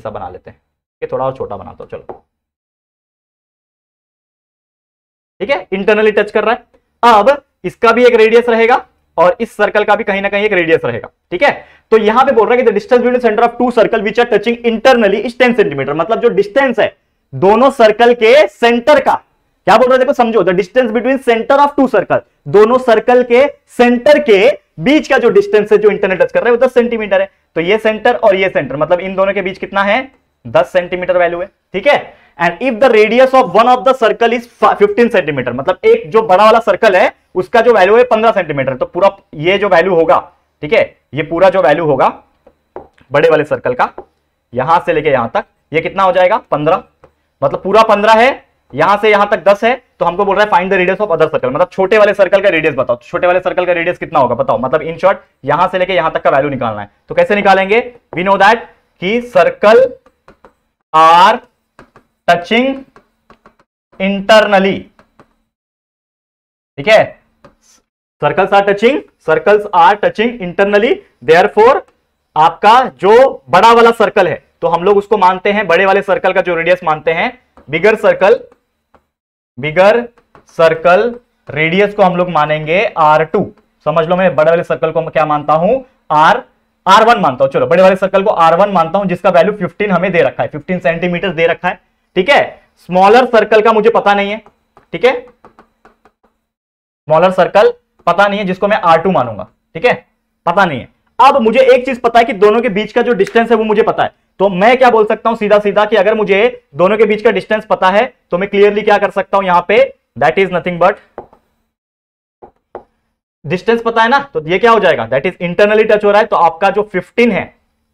बना लेते हैं, ये थोड़ा और छोटा बनाता हूं, चलो, ठीक है, इंटरनली टच कर रहा है। अब इसका भी एक रेडियस रहेगा और इस सर्कल का भी कहीं ना कहीं एक रेडियस रहेगा, ठीक है। तो यहां पे बोल रहा है कि the distance between centre of 2 circle which are touching internally is 10 centimetre, मतलब जो डिस्टेंस है दोनों सर्कल के सेंटर का, क्या बोल रहे हैं देखो समझो, the distance between centre of 2 circle, दोनों सर्कल के सेंटर के बीच का जो डिस्टेंस है जो इंटरनल टच कर रहा है वो 10 सेंटीमीटर है। तो ये सेंटर और ये सेंटर, मतलब इन दोनों के बीच कितना है 10 सेंटीमीटर वैल्यू है, ठीक है। And if the radius of one of the circle is 15 centimetre, मतलब एक जो बड़ा वाला सर्कल है उसका जो वैल्यू है 15 सेंटीमीटर, तो पूरा ये जो वैल्यू होगा, ठीक है, ये पूरा जो वैल्यू होगा बड़े वाले सर्कल का यहां से लेके यहां तक, ये कितना हो जाएगा 15, मतलब पूरा 15 है, यहां से यहां तक 10 है, तो हमको बोल रहा है find the radius of other circle, मतलब छोटे वाले सर्कल का रेडियस बताओ, छोटे वाले सर्कल का रेडियस कितना होगा बताओ, मतलब इन शॉर्ट यहां से लेके यहां तक का वैल्यू निकालना है। तो कैसे निकालेंगे, वी नो दैट कि सर्कल आर टचिंग इंटरनली, ठीक है, circles are touching internally, therefore आपका जो बड़ा वाला सर्कल है तो हम लोग उसको मानते हैं, बड़े वाले सर्कल का जो रेडियस मानते हैं बिगर सर्कल रेडियस को हम लोग मानेंगे R2। समझ लो, मैं बड़े वाले सर्कल को क्या मानता हूं, R1 मानता हूं, चलो बड़े वाले सर्कल को R1 मानता हूं, जिसका वैल्यू 15 हमें दे रखा है, 15 सेंटीमीटर दे रखा है, ठीक है। स्मॉलर सर्कल का मुझे पता नहीं है, ठीक है, स्मॉलर सर्कल पता नहीं है, जिसको मैं R2 मानूंगा, ठीक है, पता नहीं है। अब मुझे एक चीज पता है कि दोनों के बीच का जो डिस्टेंस है वो मुझे पता है, तो मैं क्या बोल सकता हूं सीधा सीधा कि अगर मुझे दोनों के बीच का डिस्टेंस पता है तो मैं क्लियरली क्या कर सकता हूं यहां पे, that is nothing but, distance पता है ना, तो ये क्या हो जाएगा, दैट इज इंटरनली टच हो रहा है, तो आपका जो 15 है,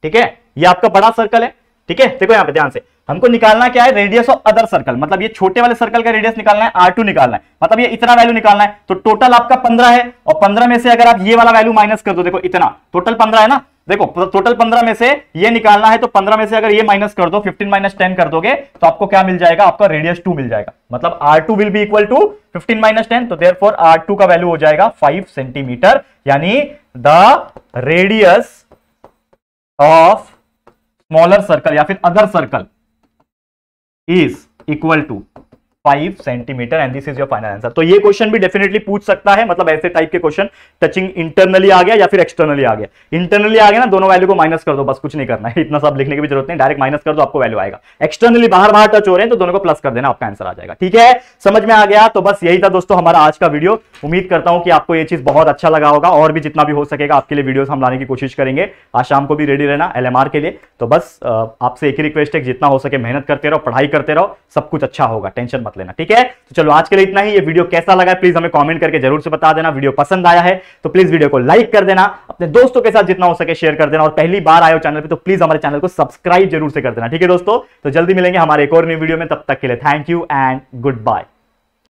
ठीक है, ये आपका बड़ा सर्कल है, ठीक है। देखो यहां पे ध्यान से, हमको निकालना क्या है, रेडियस ऑफ अदर सर्कल, मतलब ये छोटे वाले सर्कल का रेडियस निकालना है, R2 निकालना है, मतलब ये इतना वैल्यू निकालना है, तो टोटल आपका 15 है, और 15 में से अगर आप ये वाला वैल्यू माइनस कर दो, देखो इतना टोटल 15 है ना, देखो टोटल 15 में से ये निकालना है, तो 15 में से अगर ये माइनस कर दो, 15 माइनस 10 कर दोगे, तो आपको क्या मिल जाएगा, आपका रेडियस 2 मिल जाएगा, मतलब R2 will be equal to 15 minus 10, तो देयरफॉर R2 का वैल्यू हो जाएगा 5 सेंटीमीटर, यानी the radius of smaller circle या फिर other circle is equal to 5 centimetre, and this is your final answer. तो ये क्वेश्चन भी डेफिनेटली पूछ सकता है, मतलब ऐसे टाइप के क्वेश्चन, टचिंग इंटरनली आ गया या फिर एक्सटर्नली आ गया, इंटरनली आ गया ना, दोनों वैल्यू को माइनस कर दो, बस कुछ नहीं करना है, इतना सब लिखने की भी जरूरत नहीं, डायरेक्ट माइनस कर दो, आपको वैल्यू आएगा। एक्सटर्नली बाहर बाहर टच हो रहे हैं तो दोनों को प्लस कर देना, आपका आंसर आ जाएगा, ठीक है, समझ में आ गया। तो बस यही था दोस्तों हमारा आज का वीडियो, उम्मीद करता हूं कि आपको ये चीज बहुत अच्छा लगा होगा, और भी जितना भी हो सकेगा आपके लिए वीडियोस हम लाने की कोशिश करेंगे। आज शाम को भी रेडी रहना LMR के लिए। तो बस आपसे एक ही रिक्वेस्ट है, जितना हो सके मेहनत करते रहो, पढ़ाई करते रहो, सब कुछ अच्छा होगा, टेंशन मत लेना, ठीक है। तो चलो आज के लिए इतना ही। ये वीडियो कैसा लगा प्लीज हमें कमेंट करके जरूर से बता देना। वीडियो पसंद आया है तो प्लीज वीडियो को लाइक कर देना, अपने दोस्तों के साथ जितना हो सके शेयर कर देना, और पहली बार आए हो चैनल पे तो प्लीज हमारे चैनल को सब्सक्राइब जरूर से कर देना, ठीक है दोस्तों। तो जल्दी मिलेंगे हमारे एक और नई वीडियो में, तब तक के लिए thank you and good bye.